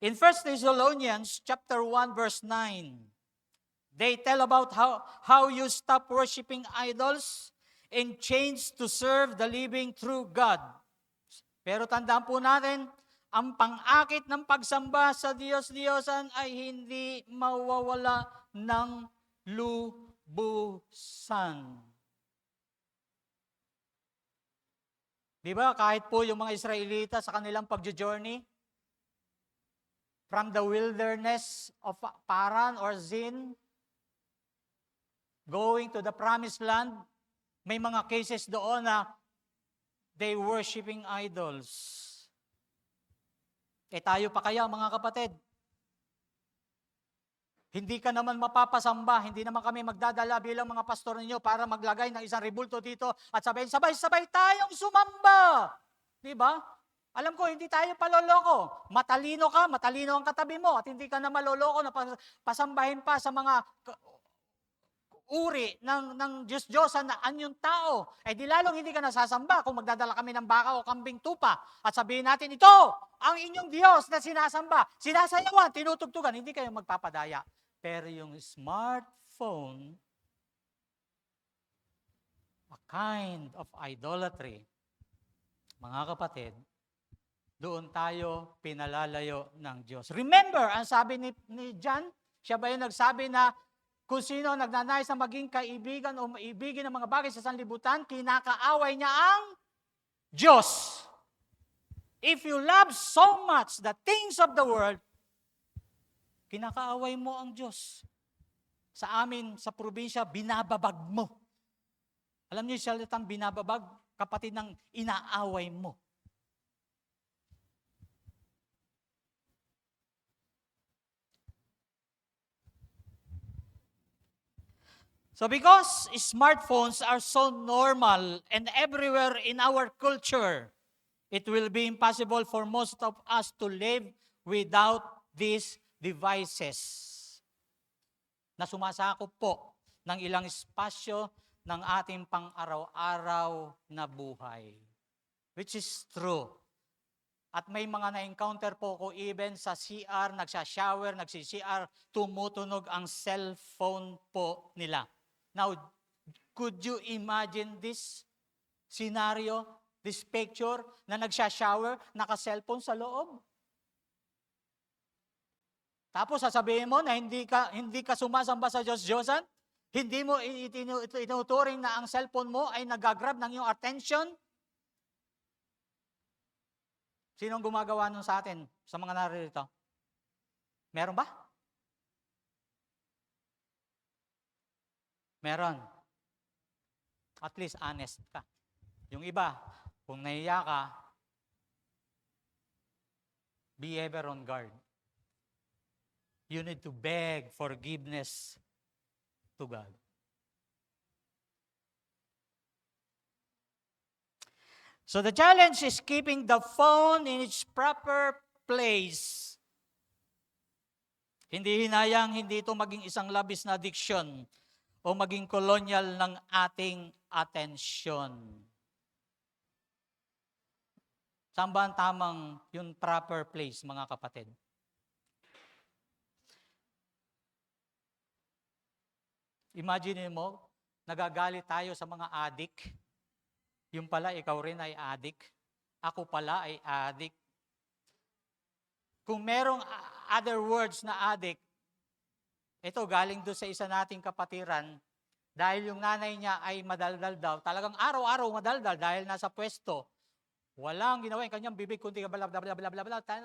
In 1 Thessalonians chapter 1 verse 9, they tell about how you stop worshiping idols and change to serve the living true God. Pero tandaan po natin, ang pang-akit ng pagsamba sa Diyos-Diyosan ay hindi mawawala ng lubusan. Di ba, kahit po yung mga Israelita sa kanilang pag-journey from the wilderness of Paran or Zin, going to the promised land, may mga cases doon na they worshiping idols. Tayo pa kaya mga kapatid? Hindi ka naman mapapasamba, hindi naman kami magdadala bilang mga pastor ninyo para maglagay ng isang rebulto dito at sabay-sabay tayong sumamba. Di ba? Alam ko, hindi tayo paloloko. Matalino ka, matalino ang katabi mo at hindi ka na maloloko na pasambahin pa sa mga uri ng Diyos-Diyosan na anyong tao. Di lalong hindi ka nasasamba kung magdadala kami ng baka o kambing tupa at sabihin natin, ito ang inyong Diyos na sinasamba, sinasayawan, tinutugtugan, hindi kayo magpapadaya. Pero yung smartphone, a kind of idolatry, mga kapatid, doon tayo pinalalayo ng Diyos. Remember, ang sabi ni John, siya ba yung nagsabi na kung sino nagnanais na maging kaibigan o maibigin ng mga bagay sa sanlibutan, kinakaaway niya ang Diyos. If you love so much the things of the world, kinakaaway mo ang Diyos. Sa amin, sa probinsya, binababag mo. Alam niyo yung salitang binababag, kapatid ng inaaway mo. So because smartphones are so normal and everywhere in our culture, it will be impossible for most of us to live without these devices na sumasakop po ng ilang espasyo ng ating pang-araw-araw na buhay. Which is true. At may mga na-encounter po ko even sa CR, nagsha-shower, nagsi-CR, tumutunog ang cellphone po nila. Now, could you imagine this scenario, this picture, na nagsha-shower, naka-cellphone sa loob? Tapos sasabihin mo na hindi ka sumasamba sa Diyos-Diyosan? Hindi mo itinuturing na ang cellphone mo ay nagagrab ng iyong attention? Sinong gumagawa nun sa atin, sa mga naririto? Meron ba? Meron. At least honest ka. Yung iba, kung nahiya ka, be ever on guard. You need to beg forgiveness to God. So the challenge is keeping the phone in its proper place Hindi hinayang hindi ito maging isang labis na addiction o maging kolonyal ng ating atensyon. Saan ba ang tamang yung proper place, mga kapatid? Imagine mo, nagagalit tayo sa mga adik. Yung pala, ikaw rin ay adik. Ako pala ay adik. Kung merong other words na adik, ito galing doon sa isa nating kapatiran, dahil yung nanay niya ay madaldal daw, talagang araw-araw madaldal dahil nasa pwesto. Walang ginawa yung kanyang bibig, kundi bla.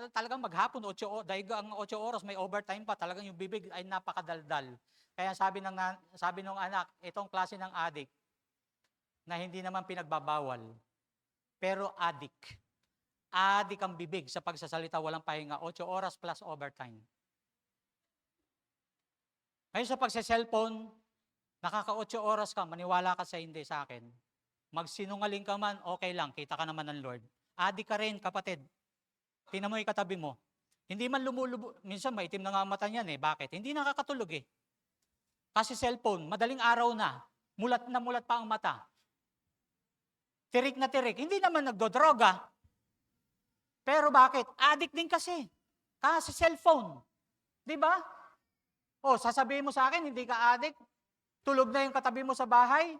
Talagang maghapon, dahil ang 8 oras, may overtime pa, talagang yung bibig ay napakadaldal. Kaya sabi ng anak, itong klase ng adik, na hindi naman pinagbabawal, pero adik. Adik ang bibig sa pagsasalita, walang pahinga, 8 oras plus overtime. Ngayon sa pagsa-cellphone, nakaka-8 oras ka, maniwala ka sa hindi sa akin. Magsinungaling ka man, okay lang, kita ka naman ng Lord. Adik ka rin, kapatid. Tingnan mo yung katabi mo. Hindi man lumulubo, minsan maitim na nga ang mata niyan eh. Bakit? Hindi nakakatulog eh. Kasi cellphone, madaling araw na mulat pa ang mata. Tirik na tirik. Hindi naman nagdodroga. Pero bakit? Adik din kasi. Kasi cellphone. Di ba? O, sasabihin mo sa akin, hindi ka adik. Tulog na yung katabi mo sa bahay.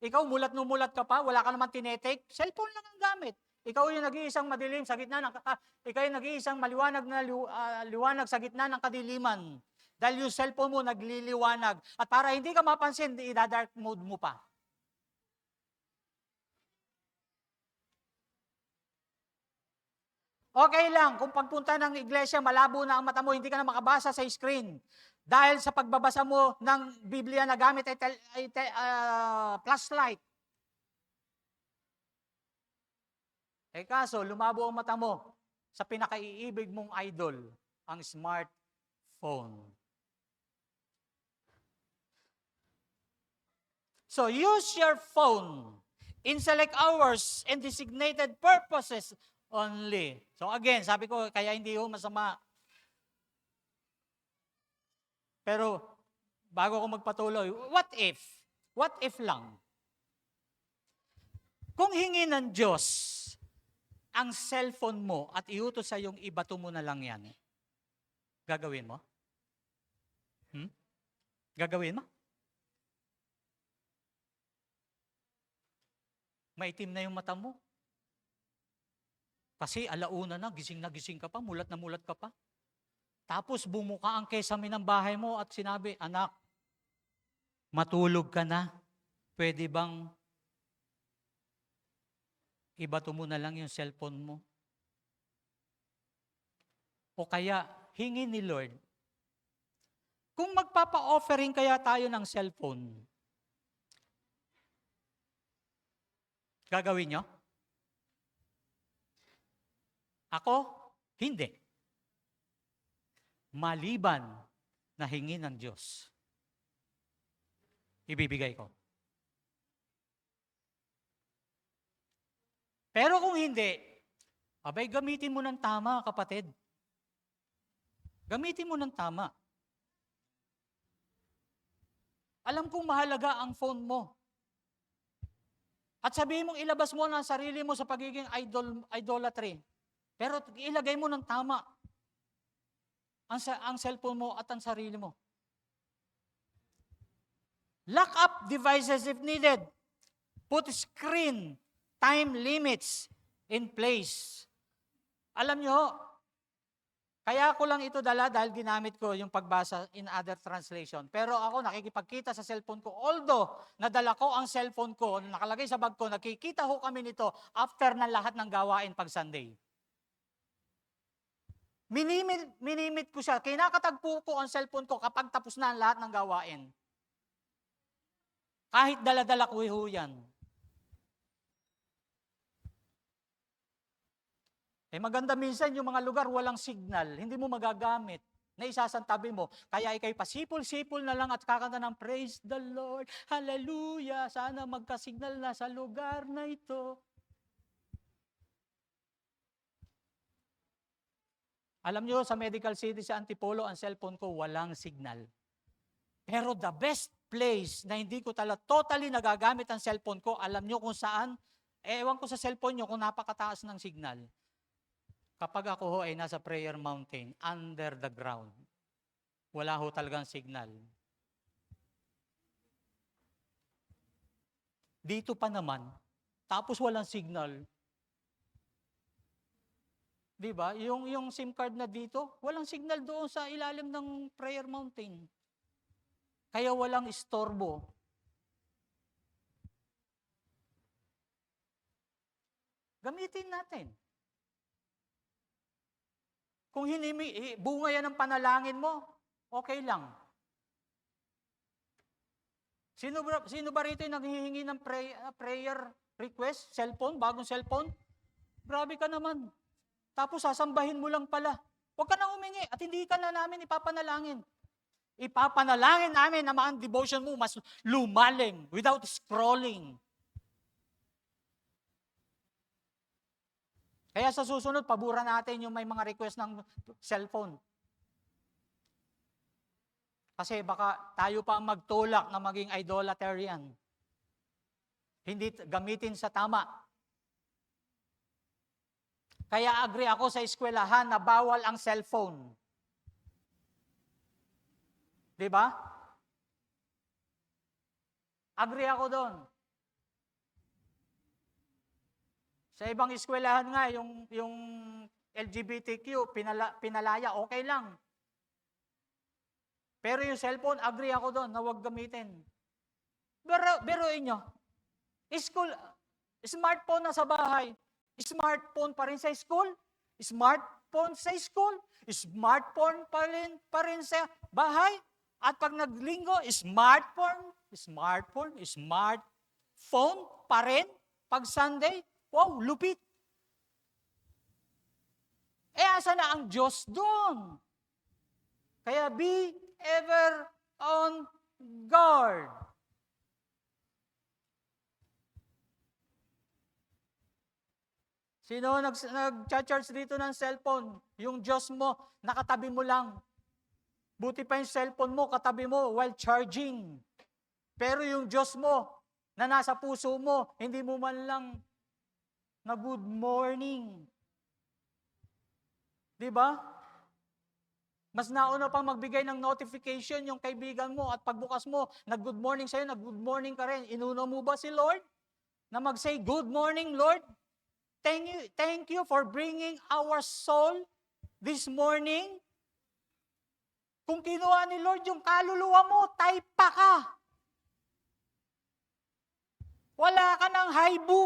Ikaw, mulat ka pa, wala ka naman tinetake. Cellphone lang ang gamit. Ikaw yung nag-iisang madilim sa gitna ng ikaw yung nag-iisang maliwanag na liwanag sa gitna ng kadiliman. Dahil yung cellphone mo nagliliwanag. At para hindi ka mapansin, i-dark mode mo pa. Okay lang, kung pagpunta ng iglesia, malabo na ang mata mo, hindi ka na makabasa sa screen. Dahil sa pagbabasa mo ng Biblia na gamit ay flashlight. Kaso, lumabo ang mata mo sa pinakaiibig mong idol, ang smartphone. So, use your phone in select hours and designated purposes only. So again, sabi ko, kaya hindi ho masama. Pero, bago ako magpatuloy, what if? What if lang? Kung hingi ng Diyos ang cellphone mo at iutos sa yung ibato mo na lang yan, gagawin mo? Gagawin mo? Maitim na yung mata mo. Kasi alauna na gising ka pa, mulat na mulat ka pa. Tapos bumuka ang kesame ng bahay mo at sinabi, anak, matulog ka na. Pwede bang ibato mo na lang yung cellphone mo? O kaya, hingi ni Lord, kung magpapa-offering kaya tayo ng cellphone, gagawin nyo? Ako, hindi. Maliban na hingi ng Diyos, ibibigay ko. Pero kung hindi, abay gamitin mo ng tama, kapatid. Gamitin mo ng tama. Alam kong mahalaga ang phone mo. At sabihin mong ilabas mo na sarili mo sa pagiging idolatry. Pero ilagay mo ng tama ang cellphone mo at ang sarili mo. Lock up devices if needed. Put screen time limits in place. Alam nyo, kaya ko lang ito dala dahil ginamit ko yung pagbasa in other translation. Pero ako nakikipagkita sa cellphone ko. Although nadala ko ang cellphone ko, nakalagay sa bag ko, nakikita ho kami nito after ng lahat ng gawain pag Sunday. Minimit ko siya. Kinakatagpo ko ang cellphone ko kapag tapos na ang lahat ng gawain. Kahit dala-dala ko yan. Maganda minsan yung mga lugar walang signal, hindi mo magagamit, na isasantabi mo. Kaya ikay pasipol-sipol na lang at kakanta ng praise the Lord, hallelujah, sana magka-signal na sa lugar na ito. Alam nyo, sa Medical City sa Antipolo, ang cellphone ko walang signal. Pero the best place na hindi ko totally nagagamit ang cellphone ko, alam nyo kung saan? Ewan ko sa cellphone nyo kung napakataas ng signal. Kapag ako ho ay nasa prayer mountain, under the ground, wala ho talagang signal. Dito pa naman, tapos walang signal. Di ba? Yung SIM card na dito, walang signal doon sa ilalim ng prayer mountain. Kaya walang istorbo. Gamitin natin. Kung bunga yan ng panalangin mo, okay lang. Sino ba rito yung nanghihingi ng prayer request? Cellphone? Bagong cellphone? Grabe ka naman. Tapos sasambahin mo lang pala. Huwag ka na humingi at hindi ka na namin ipapanalangin. Ipapanalangin namin na ang devotion mo mas lumalim without scrolling. Kaya sa susunod, pabura natin yung may mga request ng cellphone. Kasi baka tayo pa ang magtulak na maging idolatarian. Hindi gamitin sa tama. Kaya agree ako sa eskwelahan na bawal ang cellphone. Di ba? Agree ako doon. Sa ibang eskwelahan nga, yung LGBTQ, pinalaya, okay lang. Pero yung cellphone, agree ako doon na huwag gamitin. Biruin nyo, smartphone na sa bahay, smartphone pa rin sa school, smartphone sa school, smartphone pa rin sa bahay, at pag naglinggo, smartphone pa rin, pag Sunday, wow, lupit. Asa na ang Diyos doon? Kaya be ever on guard. Sino nag-charge dito ng cellphone? Yung Diyos mo, nakatabi mo lang. Buti pa yung cellphone mo, katabi mo while charging. Pero yung Diyos mo, na nasa puso mo, hindi mo man lang na good morning. Di ba? Mas nauna pang magbigay ng notification yung kaibigan mo at pagbukas mo, nag-good morning sa'yo, nag-good morning ka rin. Inuna mo ba si Lord? Na mag-say, good morning, Lord. Thank you for bringing our soul this morning. Kung kinuha ni Lord yung kaluluwa mo, taypa ka. Wala ka ng haibu.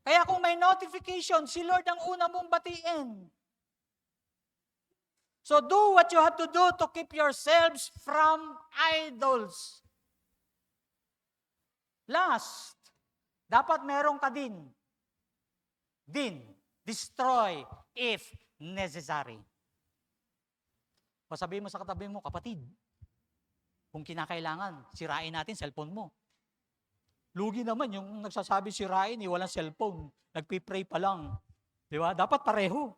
Kaya kung may notification, si Lord ang una mong batiin. So do what you have to do to keep yourselves from idols. Last, dapat meron ka din. Destroy if necessary. O sabihin mo sa katabi mo, kapatid, kung kinakailangan, sirain natin cellphone mo. Lugi naman yung nagsasabi sirain, walang cellphone. Nagpipray pa lang. Di ba? Dapat pareho.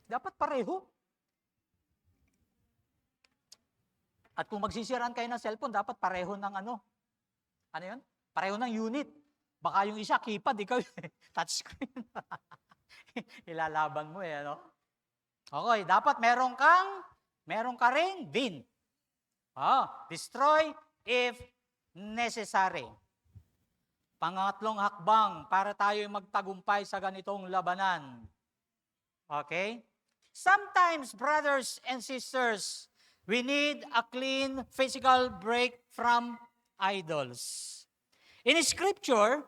Dapat pareho. At kung magsisiraan kayo ng cellphone, dapat pareho ng ano yun? Pareho ng unit. Baka yung isa, keypad, ikaw touchscreen. Ilalaban mo ano? Okay, dapat meron ka rin din. Destroy if necessary. Pangatlong hakbang para tayo magtagumpay sa ganitong labanan. Okay? Sometimes, brothers and sisters, we need a clean physical break from idols. In Scripture,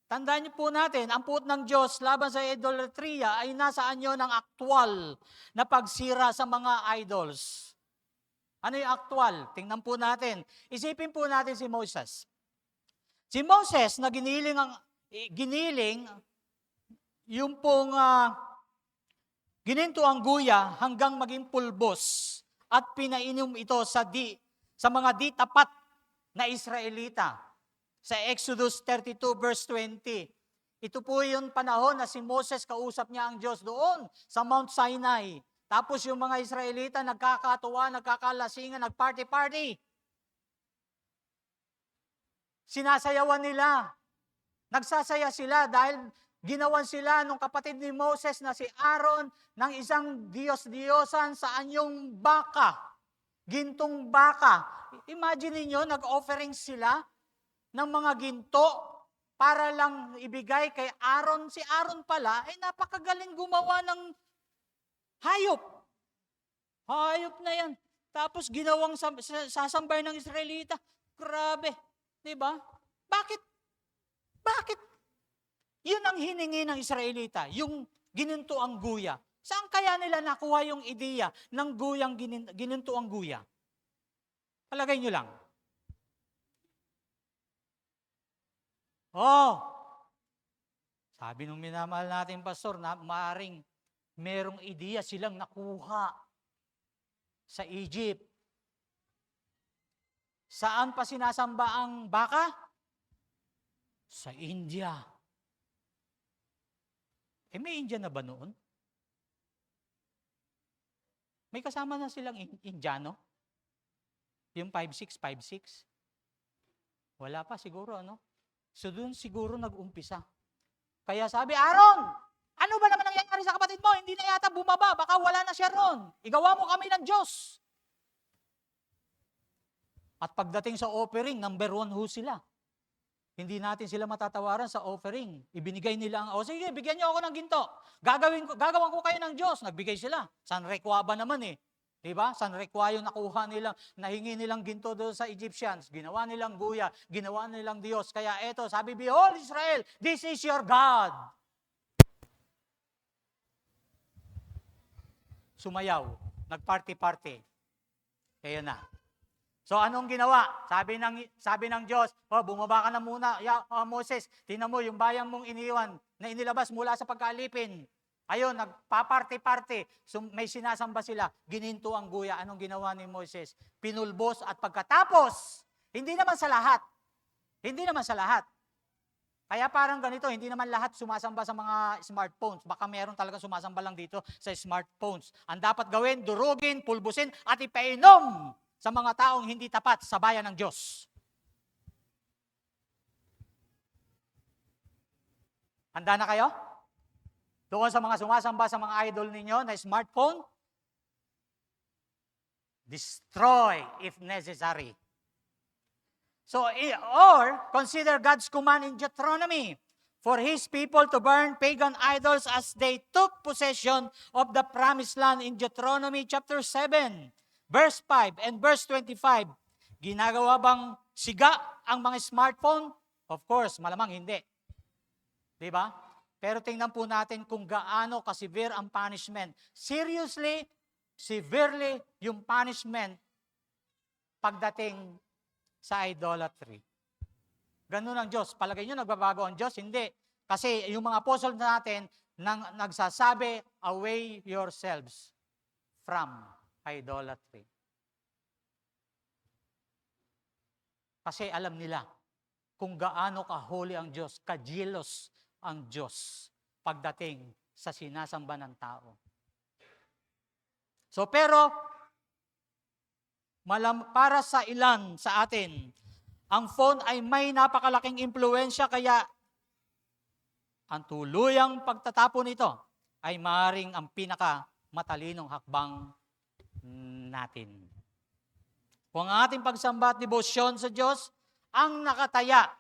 tandaan niyo po natin, ang puot ng Diyos laban sa idolatria ay nasa anyo ng aktwal na pagsira sa mga idols. Ano yung aktwal? Tingnan po natin. Isipin po natin si Moses. Si Moses na giniling yung pong gininto ang guya hanggang maging pulbos at pinainom ito sa mga di tapat na Israelita. Sa Exodus 32 verse 20. Ito po yung panahon na si Moses kausap niya ang Diyos doon sa Mount Sinai. Tapos yung mga Israelita nagkakatuwa, nagkakalasingan, nagparty-party. Sinasayawan nila. Nagsasaya sila dahil ginawan sila nung kapatid ni Moses na si Aaron ng isang Diyos-Diyosan sa anyong baka. Gintong baka. Imagine niyo, nag-offering sila ng mga ginto para lang ibigay kay Aaron. Si Aaron pala ay napakagaling gumawa ng hayop. Hayop na yan. Tapos ginawang sasambay ng Israelita. Grabe. Diba? Bakit? Bakit? Yun ang hiningi ng Israelita, yung gininto ang guya. Saan kaya nila nakuha yung ideya ng guyang gininto ang guya? Palagay nyo lang. Sabi nung minamahal natin pastor na maaring merong ideya silang nakuha sa Egypt. Saan pa sinasamba ang baka? Sa India. May India na ba noon? May kasama na silang Indiano? Yung 5656? Wala pa siguro, ano? So doon siguro nag-umpisa. Kaya sabi, Aaron, ano ba naman nangyayari sa kapatid mo? Hindi na yata bumaba, baka wala na siya ron. Igawa mo kami ng Diyos. At pagdating sa offering, number 1 ho sila. Hindi natin sila matatawaran sa offering. Ibinigay nila sige, bigyan niyo ako ng ginto. Gagawan ko kayo ng Diyos. Nagbigay sila. San Requa ba naman eh. Diba? San Requa yung nakuha nilang, nahingi nilang ginto doon sa Egyptians. Ginawa nilang guya. Ginawa nilang Diyos. Kaya eto, sabi, behold Israel, this is your God. Sumayaw. Nagparty-party. Kaya na. So anong ginawa? Sabi ng Diyos, bumaba ka na muna, Moses, tingnan mo yung bayan mong iniwan na inilabas mula sa pagkaalipin. Ayun, nagpa-party-party. So, may sinasamba sila, gininto ang guya. Anong ginawa ni Moses? Pinulbos at pagkatapos, hindi naman sa lahat. Hindi naman sa lahat. Kaya parang ganito, hindi naman lahat sumasamba sa mga smartphones. Baka meron talaga sumasamba lang dito sa smartphones. Ang dapat gawin, durugin, pulbusin, at ipainom sa mga taong hindi tapat sa bayan ng Diyos. Handa na kayo? Doon sa mga sumasamba sa mga idol ninyo na smartphone, destroy if necessary. So, or consider God's command in Deuteronomy for His people to burn pagan idols as they took possession of the promised land in Deuteronomy chapter 7. Verse 5 and verse 25, ginagawa bang siga ang mga smartphone? Of course, malamang hindi. Diba? Pero tingnan po natin kung gaano ka-severe ang punishment. Seriously, severely yung punishment pagdating sa idolatry. Ganun ang Diyos. Palagay nyo, nagbabago ang Diyos? Hindi. Kasi yung mga apostle natin nagsasabi, away yourselves from idolatry. Kasi alam nila kung gaano ka-holy ang Diyos, ka-jealous ang Diyos pagdating sa sinasamba ng tao. So pero, para sa ilan sa atin, ang phone ay may napakalaking impluensya kaya ang tuluyang pagtatapon nito ay maaaring ang pinaka-matalinong hakbang natin. Kung ang ating pagsamba at debosyon sa Diyos ang nakataya.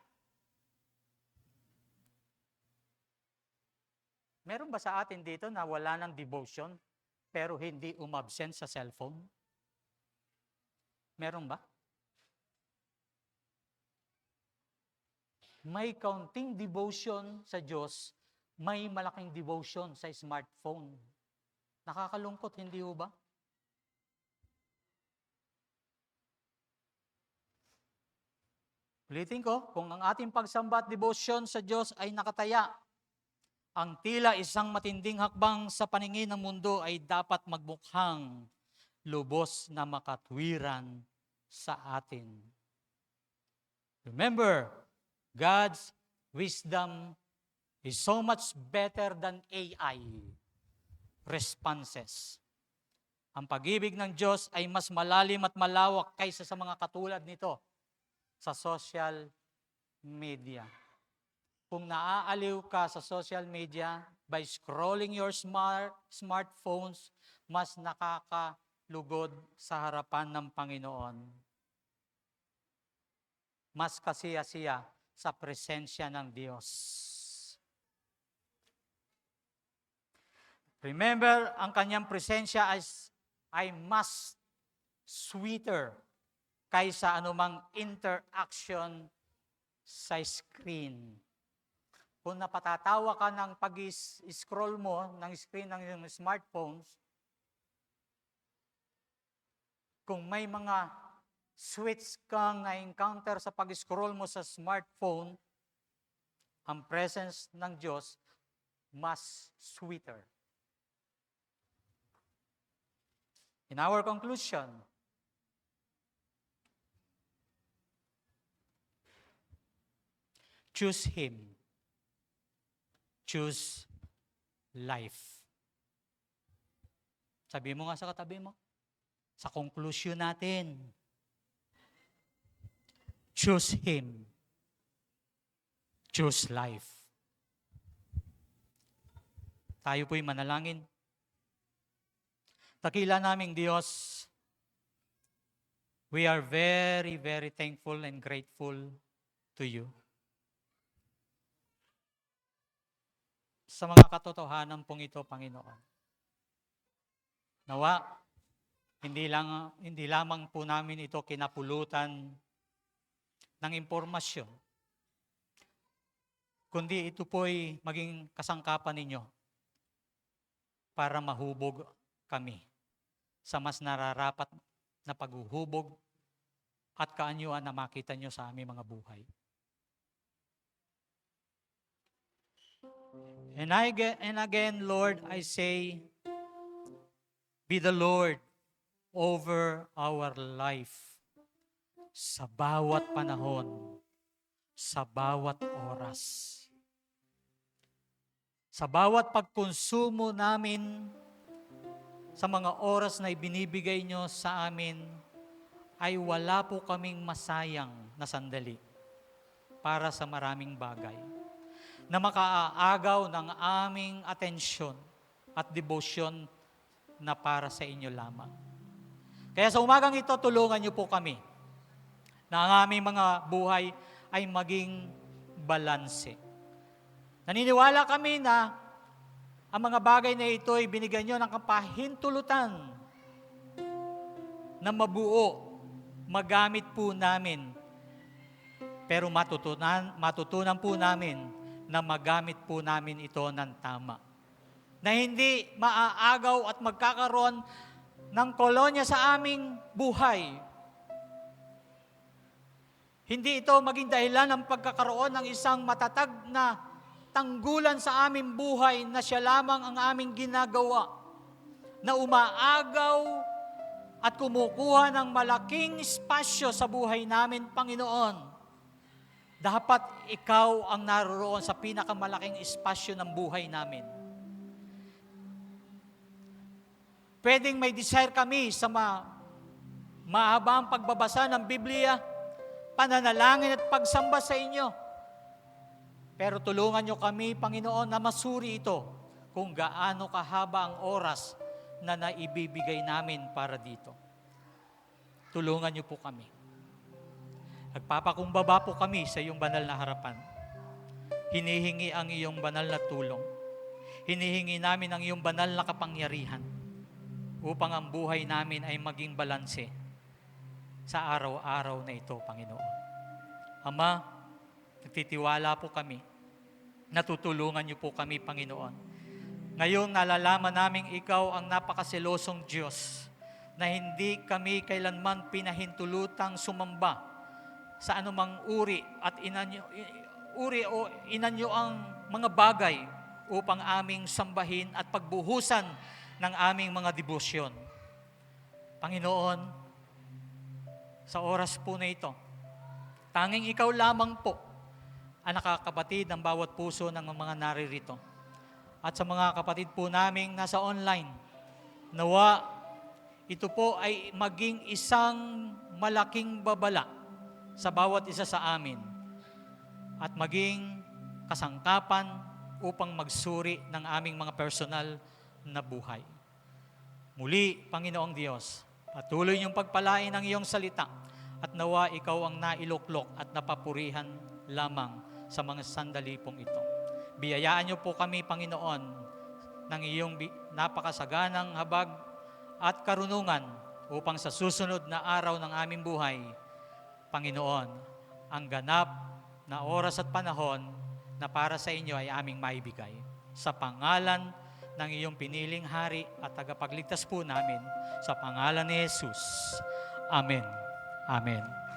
Meron ba sa atin dito na wala ng devotion pero hindi umabsent sa cellphone? Meron ba? May kaunting devotion sa Diyos, may malaking devotion sa smartphone. Nakakalungkot, hindi ho ba? Ulitin ko, kung ang ating pagsamba at devotion sa Diyos ay nakataya, ang tila isang matinding hakbang sa paningin ng mundo ay dapat magmukhang lubos na makatwiran sa atin. Remember, God's wisdom is so much better than AI responses. Ang pag-ibig ng Diyos ay mas malalim at malawak kaysa sa mga katulad nito sa social media. Kung naaaliw ka sa social media by scrolling your smartphones, mas nakakalugod sa harapan ng Panginoon. Mas kasiya-siya sa presensya ng Diyos. Remember, ang kanyang presensya ay mas sweeter kaysa anumang interaction sa screen. Kung napatatawa ka ng pag-scroll mo ng screen ng iyong smartphones, kung may mga sweets kang na-encounter sa pag-scroll mo sa smartphone, ang presence ng Diyos mas sweeter. In our conclusion, choose Him. Choose life. Sabi mo nga sa katabi mo, sa conclusion natin, choose Him. Choose life. Tayo po'y manalangin. Dakila naming Diyos, we are very, very thankful and grateful to you. Sa mga katotohanan pong ito, Panginoon. Nawa, hindi lamang po namin ito kinapulutan ng impormasyon, kundi ito po'y maging kasangkapan ninyo para mahubog kami sa mas nararapat na paghuhubog at kaanyuan na makita nyo sa aming mga buhay. And again, Lord, I say, be the Lord over our life sa bawat panahon, sa bawat oras. Sa bawat pagkonsumo namin, sa mga oras na ibinibigay nyo sa amin, ay wala po kaming masayang na sandali para sa maraming bagay na makaaagaw ng aming atensyon at debosyon na para sa inyo lamang. Kaya sa umagang ito, tulungan niyo po kami na ang aming mga buhay ay maging balanse. Naniniwala kami na ang mga bagay na ito ay binigyan niyo ng kapahintulutan na mabuo, magamit po namin. Pero matutunan po namin na magamit po namin ito ng tama. Na hindi maaagaw at magkakaroon ng kolonya sa aming buhay. Hindi ito maging dahilan ng pagkakaroon ng isang matatag na tanggulan sa aming buhay na siya lamang ang aming ginagawa. Na umaagaw at kumukuha ng malaking espasyo sa buhay namin, Panginoon. Dapat ikaw ang naroroon sa pinakamalaking espasyo ng buhay namin. Pwedeng may desire kami sa mahabang pagbabasa ng Biblia, pananalangin at pagsamba sa inyo. Pero tulungan nyo kami, Panginoon, na masuri ito kung gaano kahaba ang oras na naibibigay namin para dito. Tulungan nyo po kami. Nagpapakumbaba po kami sa iyong banal na harapan. Hinihingi ang iyong banal na tulong. Hinihingi namin ang iyong banal na kapangyarihan upang ang buhay namin ay maging balanse sa araw-araw na ito, Panginoon. Ama, nagtitiwala po kami. Natutulungan niyo po kami, Panginoon. Ngayon, nalalaman namin ikaw ang napakaselosong Diyos na hindi kami kailanman pinahintulutang sumamba sa anumang uri o inanyo ang mga bagay upang aming sambahin at pagbuhusan ng aming mga debosyon. Panginoon, sa oras po na ito, tanging ikaw lamang po ang nakakabatid ng bawat puso ng mga naririto. At sa mga kapatid po naming nasa online, nawa ito po ay maging isang malaking babala sa bawat isa sa amin at maging kasangkapan upang magsuri ng aming mga personal na buhay. Muli, Panginoong Diyos, patuloy niyong pagpalain ang iyong salita at nawa ikaw ang nailuklok at napapurihan lamang sa mga sandali pong ito. Biyayaan niyo po kami, Panginoon, ng iyong napakasaganang habag at karunungan upang sa susunod na araw ng aming buhay, Panginoon, ang ganap na oras at panahon na para sa inyo ay aming maibigay. Sa pangalan ng iyong piniling hari at tagapagligtas po namin, sa pangalan ni Jesus. Amen. Amen.